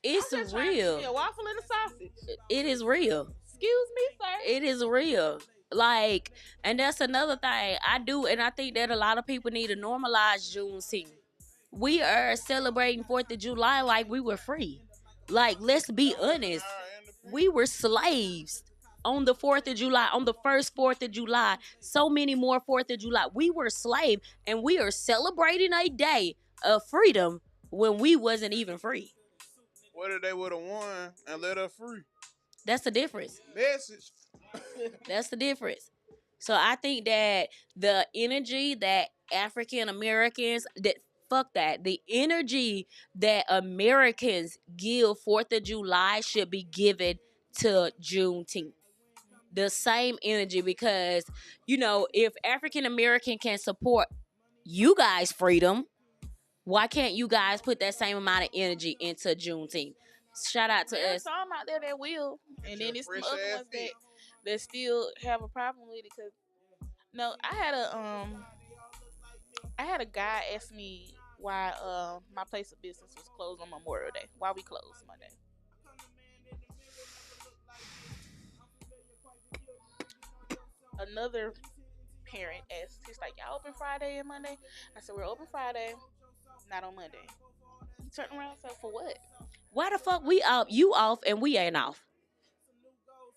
It's real. A waffle and a sausage. It is real. Excuse me, sir. It is real. Like, and that's another thing I do, and I think that a lot of people need to normalize Juneteenth. We are celebrating 4th of July like we were free. Like, let's be honest. We were slaves on the 4th of July, on the first 4th of July. So many more 4th of July. We were slaves, and we are celebrating a day of freedom when we wasn't even free. What if they would have won and let her free? That's the difference. Message. That's the difference. So I think that the energy that African Americans, the energy that Americans give 4th of July should be given to Juneteenth. The same energy, because, if African American can support you guys' freedom, why can't you guys put that same amount of energy into Juneteenth? Shout out to us. There's some out there that will, and then there's some other ones that still have a problem with it. Cause no, I had a guy ask me why my place of business was closed on Memorial Day. Why we closed Monday? Another parent asked, he's like, "Y'all open Friday and Monday?" I said, "We're open Friday, not on Monday." He turned around and said, "For what?" Why the fuck we off? You off and we ain't off?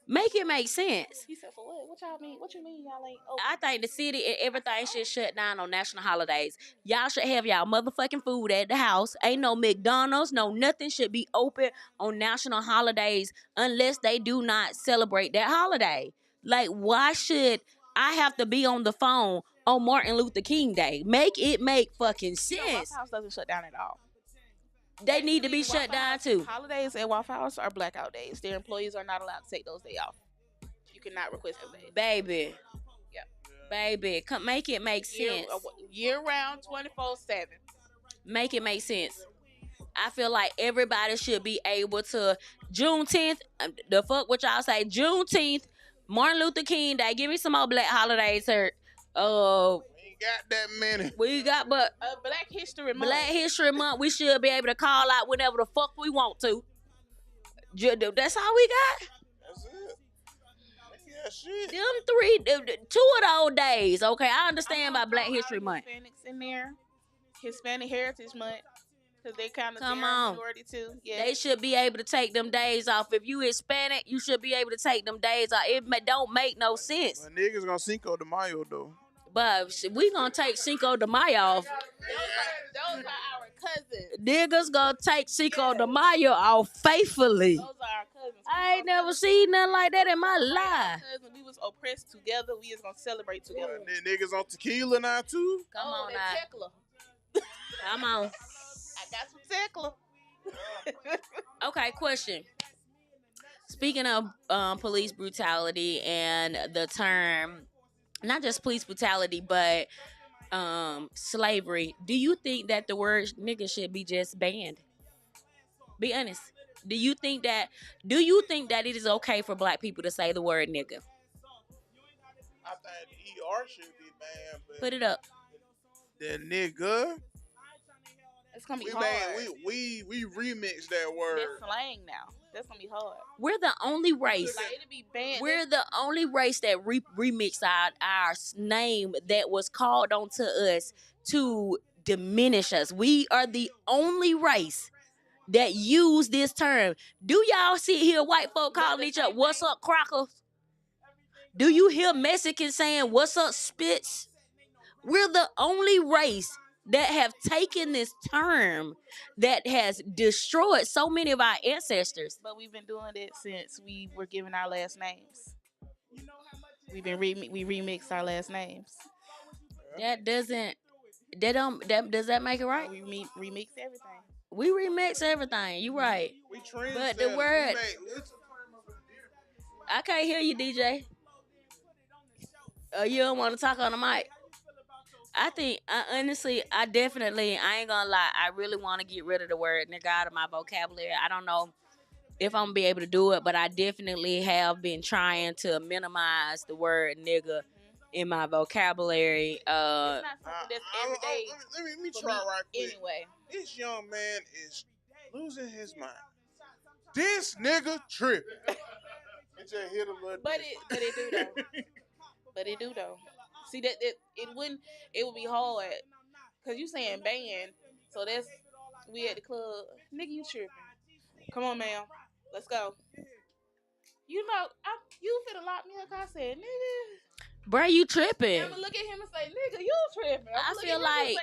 Make it make sense. He said, "For what? What y'all mean? What you mean y'all ain't open?" I think the city and everything should shut down on national holidays. Y'all should have y'all motherfucking food at the house. Ain't no McDonald's, no nothing should be open on national holidays unless they do not celebrate that holiday. Like, why should I have to be on the phone on Martin Luther King Day? Make it make fucking sense. Waffle House doesn't shut down at all. They need to be shut down too. Holidays at Waffle House are blackout days. Their employees are not allowed to take those days off. cannot request them days. Baby. Yep. Baby, come make it make sense. Year round, 24/7. Make it make sense. I feel like everybody should be able to Juneteenth. The fuck what y'all say? Juneteenth, Martin Luther King Day. Give me some more black holidays here. We ain't got that many. We got but Black History Month. Black History Month. We should be able to call out whenever the fuck we want to. That's all we got. That's it. Yeah, shit. Them 2 of those days. Okay, I understand about Black History Month. Hispanics in there. Hispanic Heritage Month. Because they kind of Come on. minority too. Yeah. They should be able to take them days off. If you Hispanic, you should be able to take them days off. It don't make no sense. But niggas gonna Cinco de Mayo though. But we gonna take Cinco de Mayo off. Those are our cousins. Niggas gonna take Cinco de Mayo off faithfully. Those are our cousins. I ain't never seen nothing like that in my life. We was oppressed together. We just gonna celebrate together. And then niggas on tequila now too. Come on now. Tequila. Come on. I got some tequila. Okay, question. Speaking of police brutality and the term, not just police brutality, but slavery, do you think that the word nigga should be just banned? Be honest. Do you think that it is okay for black people to say the word nigga? I think the ER should be banned. But Put it up. the nigga. It's gonna be We hard. we remixed that word. That's slang now. That's gonna be hard. We're the only race. Like, it'll be banned. We're the only race that remixed our name that was called onto us to diminish us. We are the only race that use this term. Do y'all see here white folk calling each other, what's up, crackers? Do you hear Mexicans saying, what's up, spits? We're the only race that have taken this term that has destroyed so many of our ancestors. But we've been doing it since we were given our last names. We've been we remix our last names. Does that make it right? We remix everything. We remix everything. You right. We trend But the word, I can't hear you, DJ. You don't want to talk on the mic. I ain't gonna lie, I really want to get rid of the word nigga out of my vocabulary. I don't know if I'm gonna be able to do it, but I definitely have been trying to minimize the word nigga in my vocabulary. It's not something that's every day. Let me try right quick. Anyway. This young man is losing his mind. This nigga tripping. It just hit a little. But it do though. But it do though. See that it would be hard because you saying band, so that's we at the club, nigga. You tripping? Come on, ma'am, let's go. You know, you finna lock me up. I said, nigga, Bruh, you tripping? I'm gonna look at him and say, nigga, you tripping. I feel like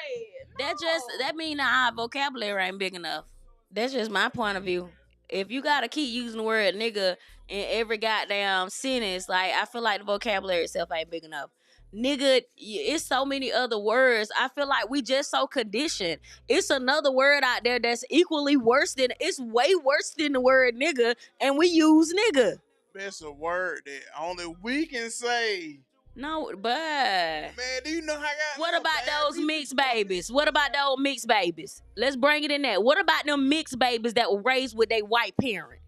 that mean our vocabulary ain't big enough. That's just my point of view. If you gotta keep using the word nigga in every goddamn sentence, like I feel like the vocabulary itself ain't big enough. Nigga, it's so many other words. I feel like we just so conditioned. It's another word out there that's equally worse than, it's way worse than the word nigga, and we use nigga. That's a word that only we can say. No, but man, do you know how I got? What about those mixed babies? What about those mixed babies? Let's bring it in there. What about them mixed babies that were raised with their white parent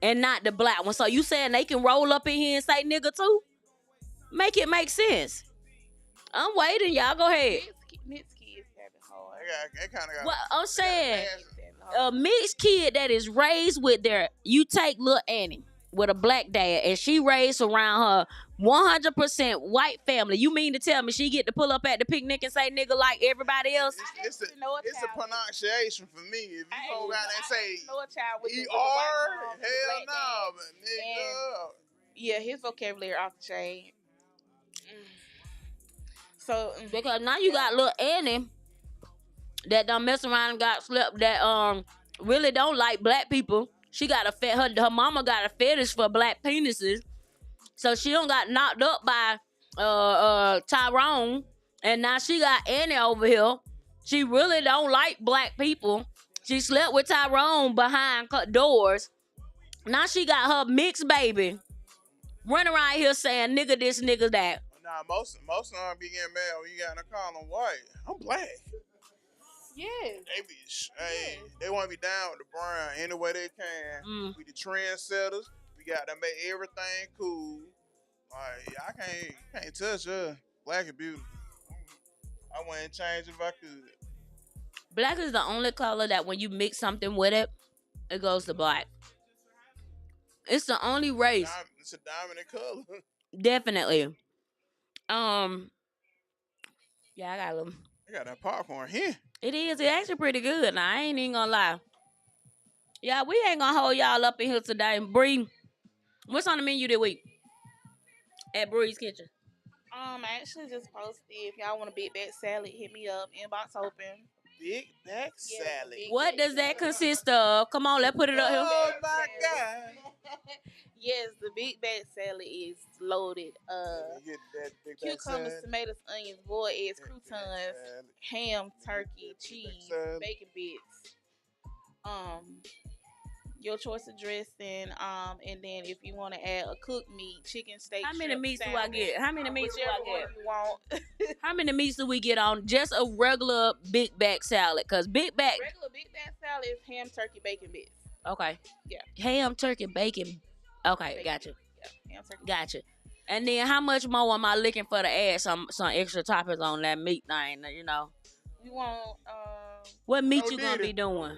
and not the black one? So you saying they can roll up in here and say nigga too? Make it make sense. I'm waiting, y'all. Go ahead. Mixed kids have it hard. They kind of got. Well, I'm saying a mixed kid that is raised with you take little Annie with a black dad and she raised around her 100% white family. You mean to tell me she get to pull up at the picnic and say nigga like everybody else? It's a pronunciation for me. If you go out and say ER, hell no, but nigga. Yeah, his vocabulary off the chain. So because now you got little Annie that done mess around and got slept that really don't like black people. She got her mama got a fetish for black penises, so she don't got knocked up by Tyrone, and now she got Annie over here. She really don't like black people. She slept with Tyrone behind doors. Now she got her mixed baby run around here saying nigga this, nigga that. Nah, most of them be getting mad when you got to call them white. I'm black. Yes. They be, hey, they want to be down with the brown any way they can. We the trendsetters. We got to make everything cool. Like, you can't touch her. Black is beautiful. I wouldn't change if I could. Black is the only color that when you mix something with it, it goes to black. It's the only race. It's a dominant color. Definitely. Yeah, I got a little. I got that popcorn here. It is. It's actually pretty good. Now, I ain't even gonna lie. Yeah, we ain't gonna hold y'all up in here today. Bree, what's on the menu this week at Bree's Kitchen? I actually just posted. If y'all want a big bag salad, hit me up. Inbox open. Big back salad. What does that consist of? Come on, let's put it up here. Oh my God. Yes, the big bag salad is loaded. Cucumbers, tomatoes, onions, boiled eggs, croutons, ham, turkey, cheese, bacon bits. Your choice of dressing. And then if you want to add a cooked meat, chicken, steak. How many meats do I salmon, get? How many meats do I get? You want. How many meats do we get on just a regular big bag salad? Cause Regular big bag salad is ham, turkey, bacon bits. Okay. Yeah. Ham, turkey, bacon. Okay, Bacon. gotcha. Yeah, ham, turkey. Gotcha. And then how much more am I looking for to add some extra toppings on that meat thing? You know. You want what meat you gonna be doing?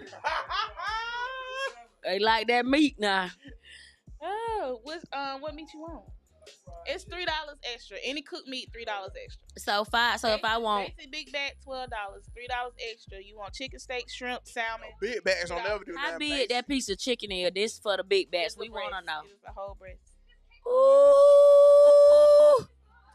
They like that meat now. Oh, what meat you want? It's $3 extra. Any cooked meat, $3 extra. So if I want basic big bag, $12, $3 extra. You want chicken, steak, shrimp, salmon. Big bags don't never do that. How big that piece of chicken is? This for the big bags. We want to know. It is a whole breast. Ooh.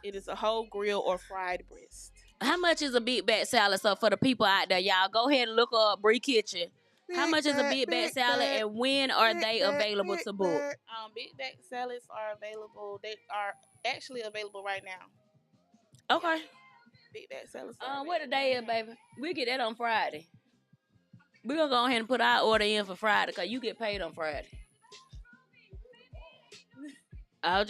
It is a whole grill or fried breast. How much is a big bag salad? So for the people out there, y'all go ahead and look up Bree Kitchen. How much is a big bag salad, and when are they available to book? Big bag salads are available. They are actually available right now. Okay. Big bag salads. What the day is, baby? We get that on Friday. We're gonna go ahead and put our order in for Friday because you get paid on Friday. I've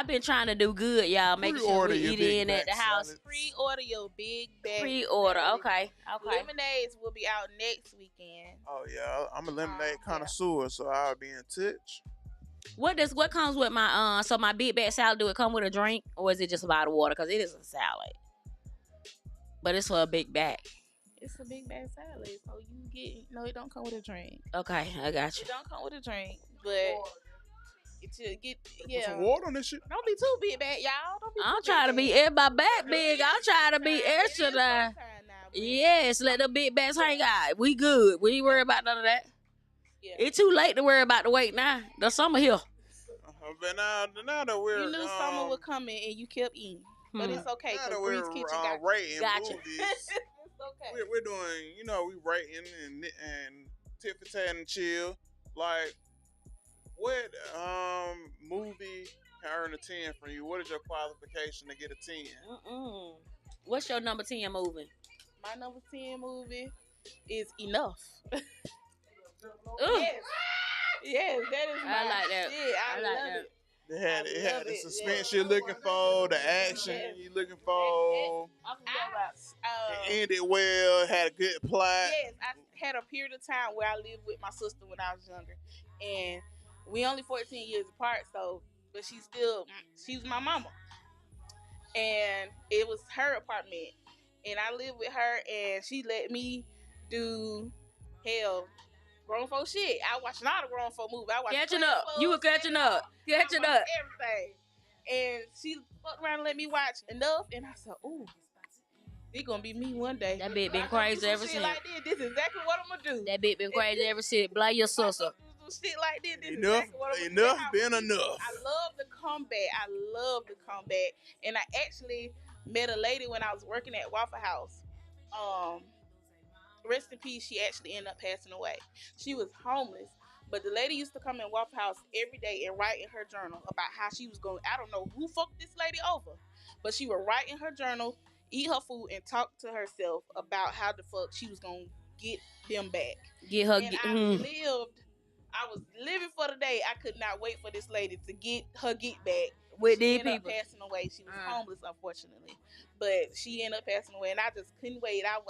been trying to do good, y'all. Make sure we eat in at the house. Pre-order your big bag. Pre-order, okay. Lemonades will be out next weekend. Oh yeah, I'm a lemonade connoisseur, so I'll be in touch. What comes with my so my big bag salad? Do it come with a drink or is it just a bottle of water? Because it is a salad, but it's for a big bag. It's a big bag salad, so you get it don't come with a drink. Okay, I got you. It don't come with a drink, but. Put some water on this shit. Don't be too big bag, y'all. Don't be I'm trying to be my back big. I'm trying to be extra now. Yes, let the big bags hang out. We good. We ain't worry about none of that. Yeah. It's too late to worry about the weight now. The summer here. But now that we're you knew summer was coming and you kept eating, but it's okay because Bree's Kitchen got rating movies. It's okay. We're doing, we rating and Tit4tat and chill. Like, what movie can earn a 10 from you? What is your qualification to get a 10? What's your number 10 movie? My number 10 movie is Enough. Yes, that is I like that. Shit. I love it. It had the suspense you're looking for, the action you're looking for. It ended well, had a good plot. Yes, I had a period of time where I lived with my sister when I was younger. And we only 14 years apart, but she was my mama. And it was her apartment. And I lived with her, and she let me do, grown folk shit. I watched a lot of grown folk movies. I watched Catching up. You were catching up. Catching up. Everything. And she fucked around and let me watch Enough. And I said, ooh, it's going to be me one day. That bitch been crazy ever since. Like this is exactly what I'm going to do. That bitch been crazy ever since. Blame your sister. Shit like this. Enough been enough. I love the comeback. And I actually met a lady when I was working at Waffle House. Rest in peace, she actually ended up passing away. She was homeless, but the lady used to come in Waffle House every day and write in her journal about how she was going. I don't know who fucked this lady over, but she would write in her journal, eat her food, and talk to herself about how the fuck she was going to get them back. I was living for the day. I could not wait for this lady to get back with she these ended up people. passing away. She was homeless, unfortunately, but she ended up passing away, and I just couldn't wait. I was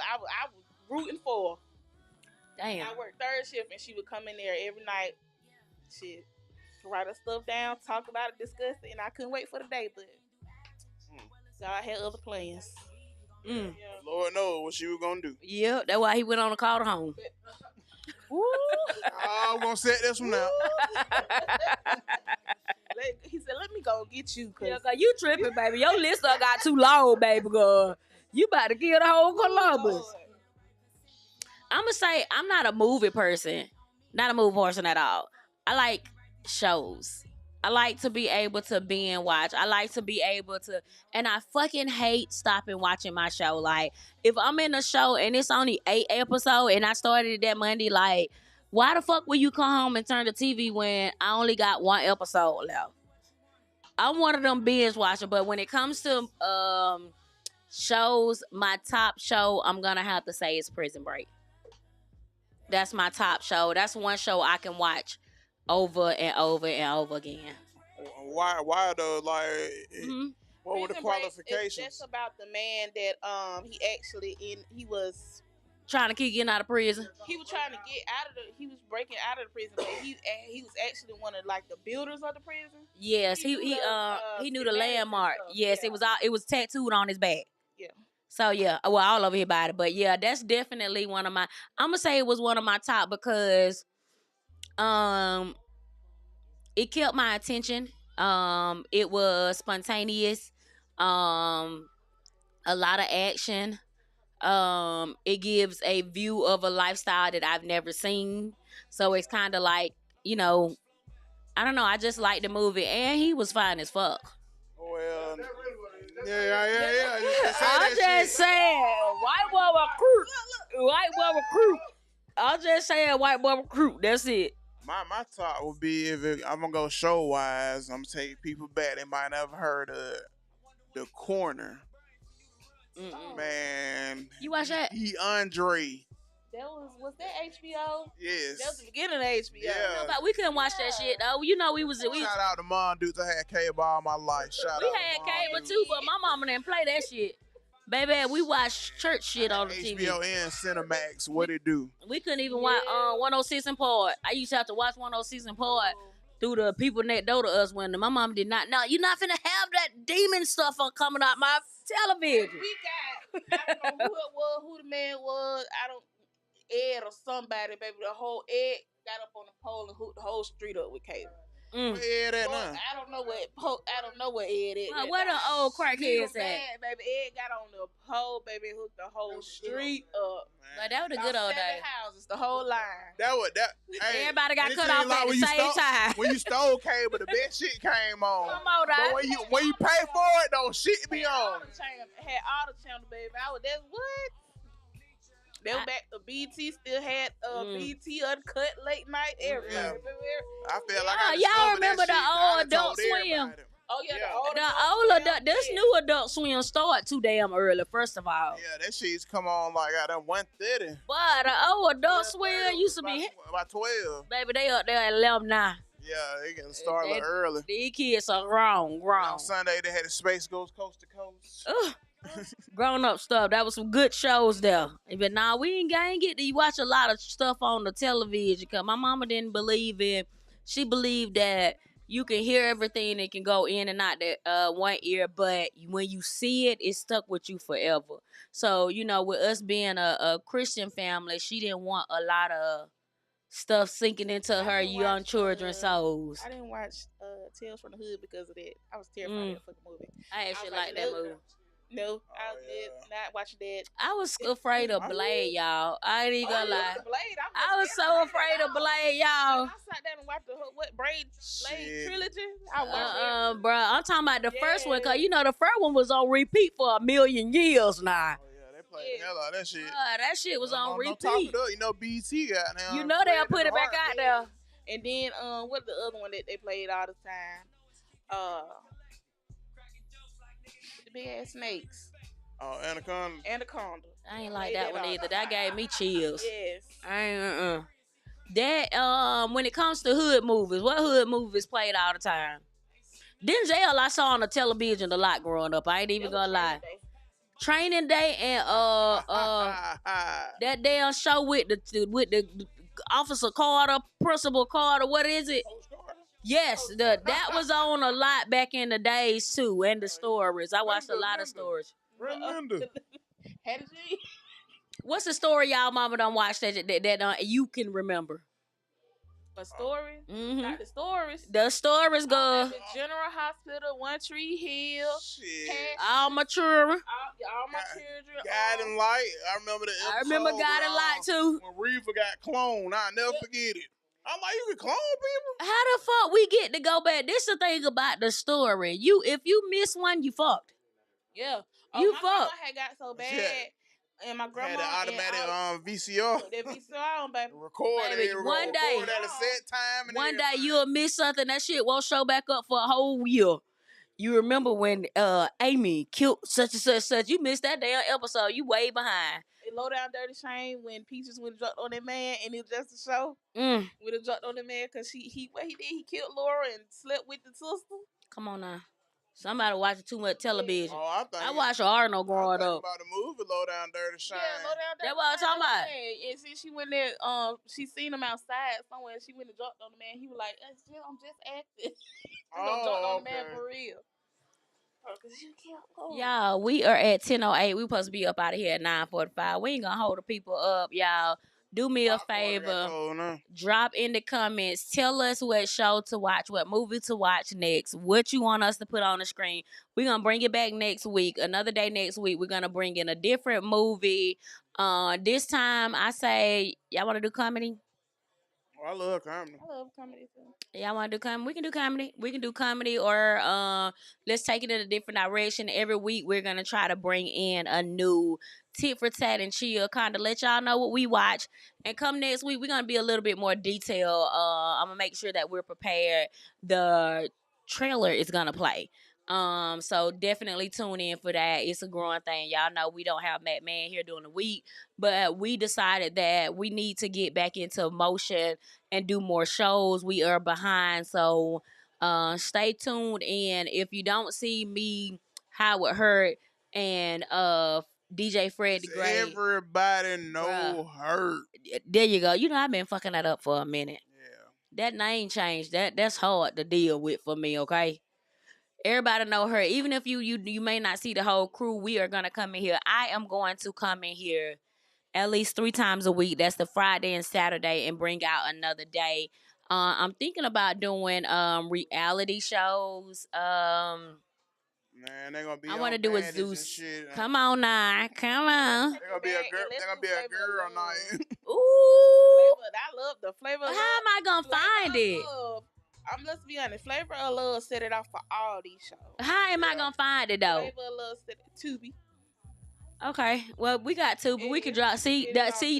rooting for her. Damn. I worked third shift, and she would come in there every night. Shit, write her stuff down, talk about it, discuss it, and I couldn't wait for the day, but God had other plans. Mm. Yeah. Lord knows what she was gonna do. Yeah, that's why he went on and called her home. Woo! I'm gonna set this one out. He said, "Let me go get you, cause, Yeah, cause you tripping, baby. Your list done got too long, baby girl. You about to kill the whole Columbus. Lord. I'ma say I'm not a movie person. Not a movie person at all. I like shows. I like to be able to binge watch. I like to be able to, and I fucking hate stopping watching my show. Like, if I'm in a show and it's only 8 episodes and I started it that Monday, like, why the fuck will you come home and turn the TV when I only got 1 episode left? I'm one of them binge watchers, but when it comes to shows, my top show I'm gonna have to say is Prison Break. That's my top show. That's one show I can watch over and over and over again. Why though? Like, Mm-hmm. what were the Prison Break qualifications? That's about the man that he was Trying to keep getting out of prison. he was trying to get out of he was breaking out of the prison, but he was actually one of like the builders of the prison. Yes, he knew the landmark. Yes, yeah. it was tattooed on his back. Yeah. So yeah, well, all over his body, but yeah, that's definitely one of my. I'm gonna say it was one of my top because, it kept my attention. It was spontaneous. A lot of action. It gives a view of a lifestyle that I've never seen. So it's kind of like, I don't know. I just like the movie, and he was fine as fuck. Well, yeah. You can say I'm that just saying, white boy recruit. I'm just saying, white boy recruit. That's it. My thought would be I'm gonna go show wise. I'm gonna take people back. They might not have heard of The Corner. Mm-mm. Man, You watch that? He Andre. Was that HBO? Yes. That was the beginning of HBO. Yeah. But we couldn't watch that shit though. We Shout out to Mom Dukes. I had cable all my life. Shout out had to Mom cable Dukes. too, but my mama didn't play that shit. Baby, we watched church shit on the TV. HBO and Cinemax. What it do? We couldn't even watch 106 and Part. I used to have to watch 106 and Part through the people next door to us when my mom did not. No, you're not finna have that demon stuff on coming out my television. We got, I don't know who it was, who the man was. Ed or somebody, baby. The whole Ed got up on the pole and hooked the whole street up with cable. Where Ed at now? I don't know what Ed is. Where the old crackheads at? Baby, Ed got on the pole, baby, hooked the whole street up. Like, that was the good old days. Houses, the whole line. Hey, Everybody got it cut seemed off like at the when you same time. When you stole cable, the best shit came on. Come on, But dog. when you pay for it, don't shit be Had all on. the channel, baby. That's what? They were back to BT, still had BT Uncut late night everything. Yeah. I feel like I y'all discovered remember that the shit. old I done Adult told Swim? everybody. Oh yeah, The old this new Adult Swim started too damn early. First of all, Yeah, that shit's come on like at 1:30. but the old Adult Swim used to be, About 12. baby, they up there at 11 now. Yeah, they can start a little early. These kids are grown. On Sunday they had the Space Goes Coast to Coast. Ugh. Grown up stuff. That was some good shows there. But now we ain't get to watch a lot of stuff on the television because my mama didn't believe in. She believed that you can hear everything and can go in and out that one ear, but when you see it, it's stuck with you forever. So with us being a Christian family, she didn't want a lot of stuff sinking into her young children's souls. I didn't watch Tales from the Hood because of that. I was terrified of that fucking movie. I actually like that movie. No, I did not watch that. I was afraid of Blade, y'all. I ain't even gonna lie. Blade, I was so afraid of Blade, y'all. I sat down and watched the Blade trilogy. I watched bro, I'm talking about the first one, cause the first one was on repeat for a million years now. Oh yeah, they played the hell out of that shit. That shit was on repeat. BET got now. They'll put it back out there. And then what's the other one that they played all the time? The big ass snakes. Oh, Anaconda. I ain't like that one either. That gave me chills. Yes. I ain't That when it comes to hood movies, what hood movies played all the time? Denzel I saw on the television a lot growing up. I ain't even gonna lie. Training Day and that damn show with the Officer Carter, Principal Carter. What is it? Yes, that was on a lot back in the days too, and the stories. I watched a lot of stories. Linda. What's the story y'all mama done watch that you can remember? A story? Mm-hmm. Not the stories. The stories go. The General Hospital, One Tree Hill. Shit. All my children. All my children. Guiding Light. I remember the episode. I remember Guiding Light too. When Reefer got cloned. I'll never forget it. I'm like, you can clone people? How the fuck we get to go back? This the thing about the story. If you miss one, you fucked. Yeah. You my fucked. grandma had got so bad. And my grandma had the automatic VCR. The VCR on, baby. Recorded one day at a set time. And one day you'll miss something. That shit won't show back up for a whole year. You remember when Amy killed such and such. You missed that damn episode. You way behind. Low Down Dirty Shame when Peaches went and dropped on that man and it was just a show. Would have dropped on the man because he killed Laura and slept with the sister. Come on now. Somebody watching too much television. Oh, I watched Arnold growing up. About the movie Low Down Dirty Shame. Yeah, Low Down Dirty Shame. That's what I'm talking about. And see, she went there. She seen him outside somewhere. She went and dropped on the man. He was like, "I'm just acting." Dropped on the man for real. Y'all, we are at 10:08. We supposed to be up out of here at 9:45. We ain't gonna hold the people up, y'all. Do me a favor. Drop in the comments. Tell us what show to watch, what movie to watch next, what you want us to put on the screen. We're going to bring it back next week. Another day next week, we're going to bring in a different movie. This time, I say, y'all want to do comedy? I love comedy. I love comedy too. Y'all want to do comedy? We can do comedy. We can do comedy, or let's take it in a different direction. Every week, we're going to try to bring in a new Tit4tat and chill, kind of let y'all know what we watch. And come next week, we're going to be a little bit more detailed. I'm going to make sure that we're prepared. The trailer is going to play. So definitely tune in for that. It's a growing thing. Y'all know we don't have Matt Man here during the week, but we decided that we need to get back into motion and do more shows. We are behind, so stay tuned. And if you don't see me, Howard Hurt, and DJ Fred the Great, everybody know Hurt. There you go. You know I've been fucking that up for a minute. Yeah. That name change, that's hard to deal with for me, okay? Everybody know her. Even if you may not see the whole crew, we are going to come in here. I am going to come in here at least 3 times a week. That's the Friday and Saturday, and bring out another day. I'm thinking about doing reality shows. Man, they're going to be I want to do a Zeus. Shit. Come on now. Come on. They're going to be a girl. They're going to be a girl night. Ooh. I love the Flavor of How Love. am I going to find it? Let's be honest. Flavor of Love set it off for all these shows. How am I gonna find it though? Flavor of Love set it. Tubi. Okay, well we got Tubi. We can drop. See,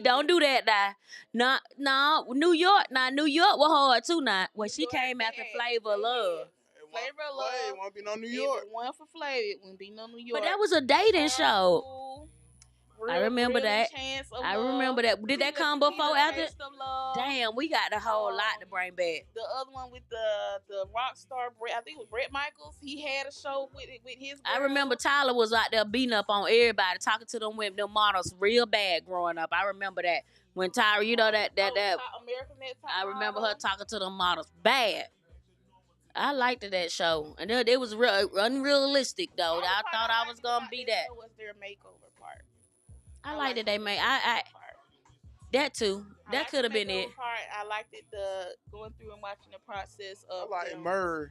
don't do that now. No, New York. Now New York was hard too. Now when she came after Flavor of Love. Flavor of Love. It won't be no New York. One for Flavor. It won't be no New York. But that was a dating show. I remember that. I remember that. Did that come before after? Damn, we got a whole lot to bring back. The other one with the rock star, I think it was Bret Michaels. He had a show with his girl. I remember Tyler was out there beating up on everybody, talking to them women, them models real bad growing up. I remember that. When Tyra, you know that American Next Top I remember her talking to them models bad. I liked that show. And it was real unrealistic though. I thought I was gonna be that. Was their makeover part. I liked that they made. I that too. That could have been it. I liked it. The going through and watching the process of. I like Murray.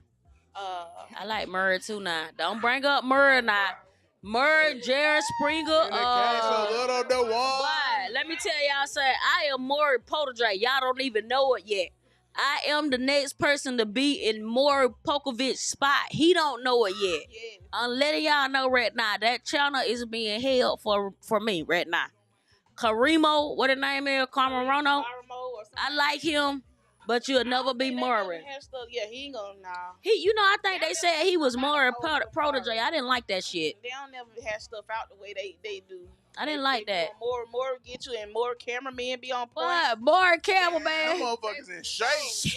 I like Murray too. Now, don't bring up Murray now. Murray, Jared Springer. Why? Let me tell y'all something. I am Maury Potajay. Y'all don't even know it yet. I am the next person to be in Maury Pokovich's spot. He don't know it yet. Yeah. I'm letting y'all know right now. That channel is being held for me right now. Karimo, what his name is? Camarano. I like him, but you'll never be Maury. Yeah, he ain't gonna nah. I think they said he was Maury Protege. I didn't like that shit. They don't never have stuff out the way they do. I didn't like that. More get you, and more cameramen be on point. What? More cameraman. Them motherfuckers in shape.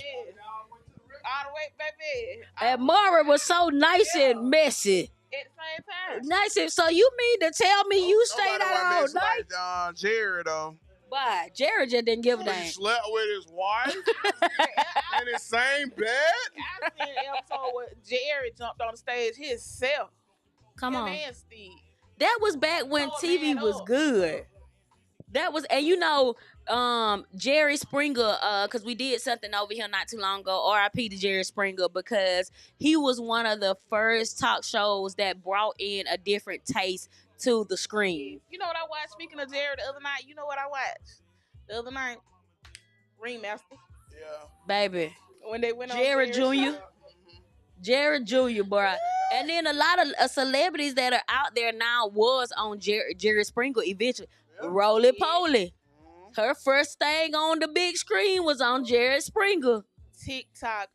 All the way, baby. And Mara was so nice and messy. At the same time. Nice. So you mean to tell me you stayed out all night? Like Jerry though. Why? Jared just didn't give a He damn. slept with his wife in the same bed. I seen an episode where Jerry jumped on the stage himself. Come on. And Steve. That was back when TV was good. That was, and you know, Jerry Springer, because we did something over here not too long ago, RIP to Jerry Springer, because he was one of the first talk shows that brought in a different taste to the screen. You know what I watched? Speaking of Jerry the other night, you know what I watched? The other night? Ringmaster. Yeah. Baby. When they went Jared on Jr. Jared Jr., bro. And then a lot of celebrities that are out there now was on Jerry Springer eventually. Yeah. Roly Poly. Her first thing on the big screen was on Jerry Springer. TikTok,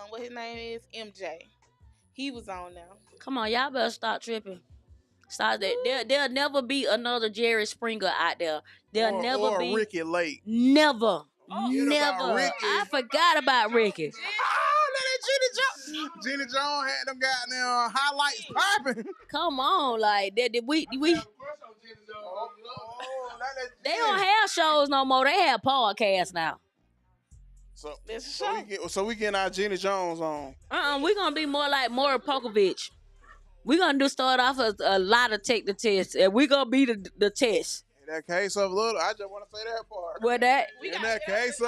what his name is? MJ. He was on now. Come on, y'all better stop tripping. Stop that. There'll never be another Jerry Springer out there. There'll never be Ricky Lake. Never. Never. Ricky. I forgot about Ricky. Jenny Jones had them goddamn highlights popping. Come on, like that. We they don't have shows no more. They have podcasts now. So we getting our Jenny Jones on. We're gonna be more like Maury Pokovich. We're gonna start off as a lot of take the test, and we're gonna be the test. In that case of little, I just want to say that part. What that? In that case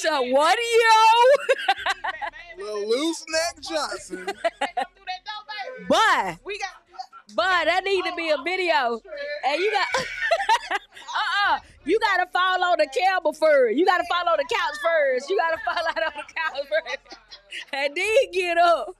of 1 year old. Little loose neck Johnson. But that need to be a video, and you got you gotta follow the camera first. You gotta follow the couch first. You gotta follow on the couch first, and then get up.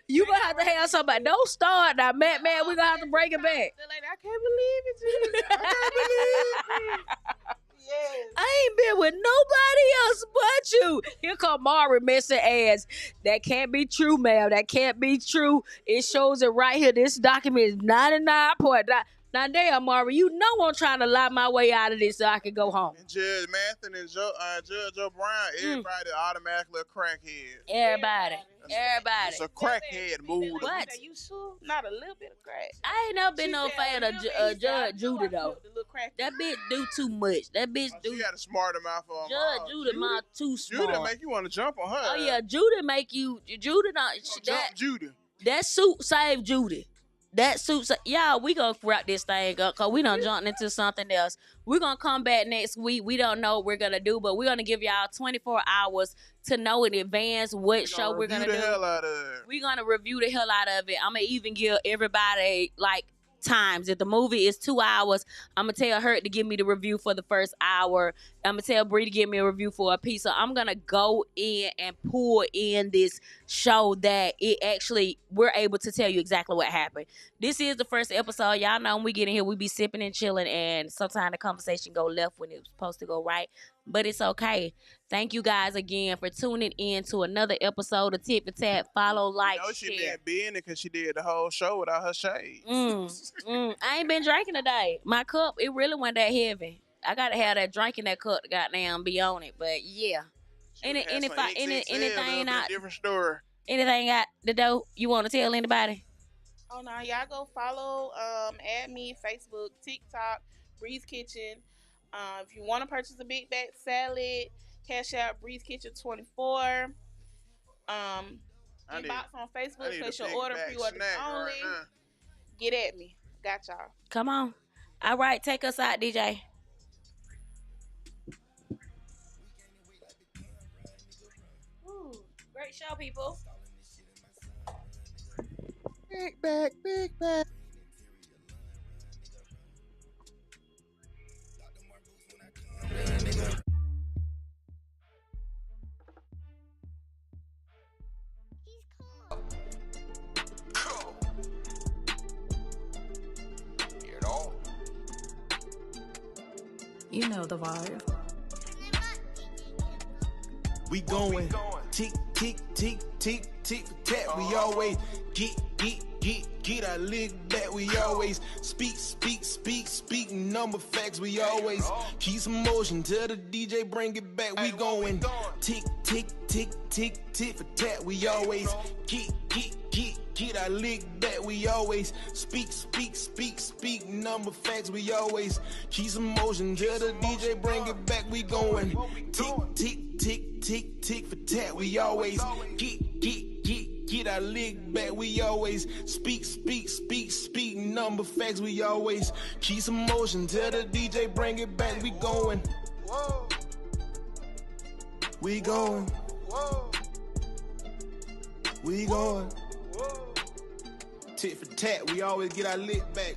You gonna have to have somebody. Don't start now, man. We gonna have to break it back. I can't believe it, G. I can't believe it. Yes. I ain't been with nobody else but you. Here come Mari messing ass. That can't be true, ma'am. That can't be true. It shows it right here. This document is 99.9. Now, damn, Mari, you know I'm trying to lie my way out of this so I can go home. And Judge Mathon and Judge O'Brien, everybody automatically a crackhead. Everybody. It's a crackhead mood. What? Are you sure? Not a little bit of crack. I ain't never been no fan of Judge Judy, though. That bitch do too much. That bitch do. She got a smarter mouth on her. Judge Judy mouth too smart. Judy make you want to jump on her. Oh, yeah. Judy make you. Judy don't. Jump Judy. That suit saved Judy. That suit, y'all, we gonna wrap this thing up because we done jumped into something else. We're gonna come back next week. We don't know what we're gonna do, but we're gonna give y'all 24 hours to know in advance what show we're gonna do. We're gonna review the hell out of it. I'm gonna even give everybody like times. If the movie is 2 hours, I'm gonna tell her to give me the review for the first hour. I'm gonna tell Bree to give me a review for a piece. So I'm gonna go in and pull in this show that it actually we're able to tell you exactly what happened. This is the first episode. Y'all know when we get in here, we be sipping and chilling, and sometimes the conversation go left when it was supposed to go right. But it's okay. Thank you guys again for tuning in to another episode of Tit4tat. Follow, like, she share. been being it because she did the whole show without her shades. I ain't been drinking today. My cup, it really wasn't that heavy. I gotta have that drink in that cup to goddamn be on it. But yeah. Anything out different story. Anything out the door you want to tell anybody? Oh no, y'all go follow, add me, Facebook, TikTok, Bree's Kitchen. If you want to purchase a big bag salad, cash out Bree's Kitchen 24. Inbox on Facebook, place your order, pre-order only. Right, get at me. Got y'all. Come on. All right, take us out, DJ. Ooh, great show, people. Big back, big back. You know the vibe. We going tick, tick, tick, tick, tick, tat. We always get get our lick back. We always speak number facts. We always keep some motion till the DJ bring it back. We going tick for tat. We always get our lick back. We always speak number facts. We always keep some motion till the DJ bring it back. We going tick for tat. We always get our lick back. We always speak number facts. We always keep some motion till the DJ bring it back. We going, we going, we going. Tit for tat, we always get our lick back.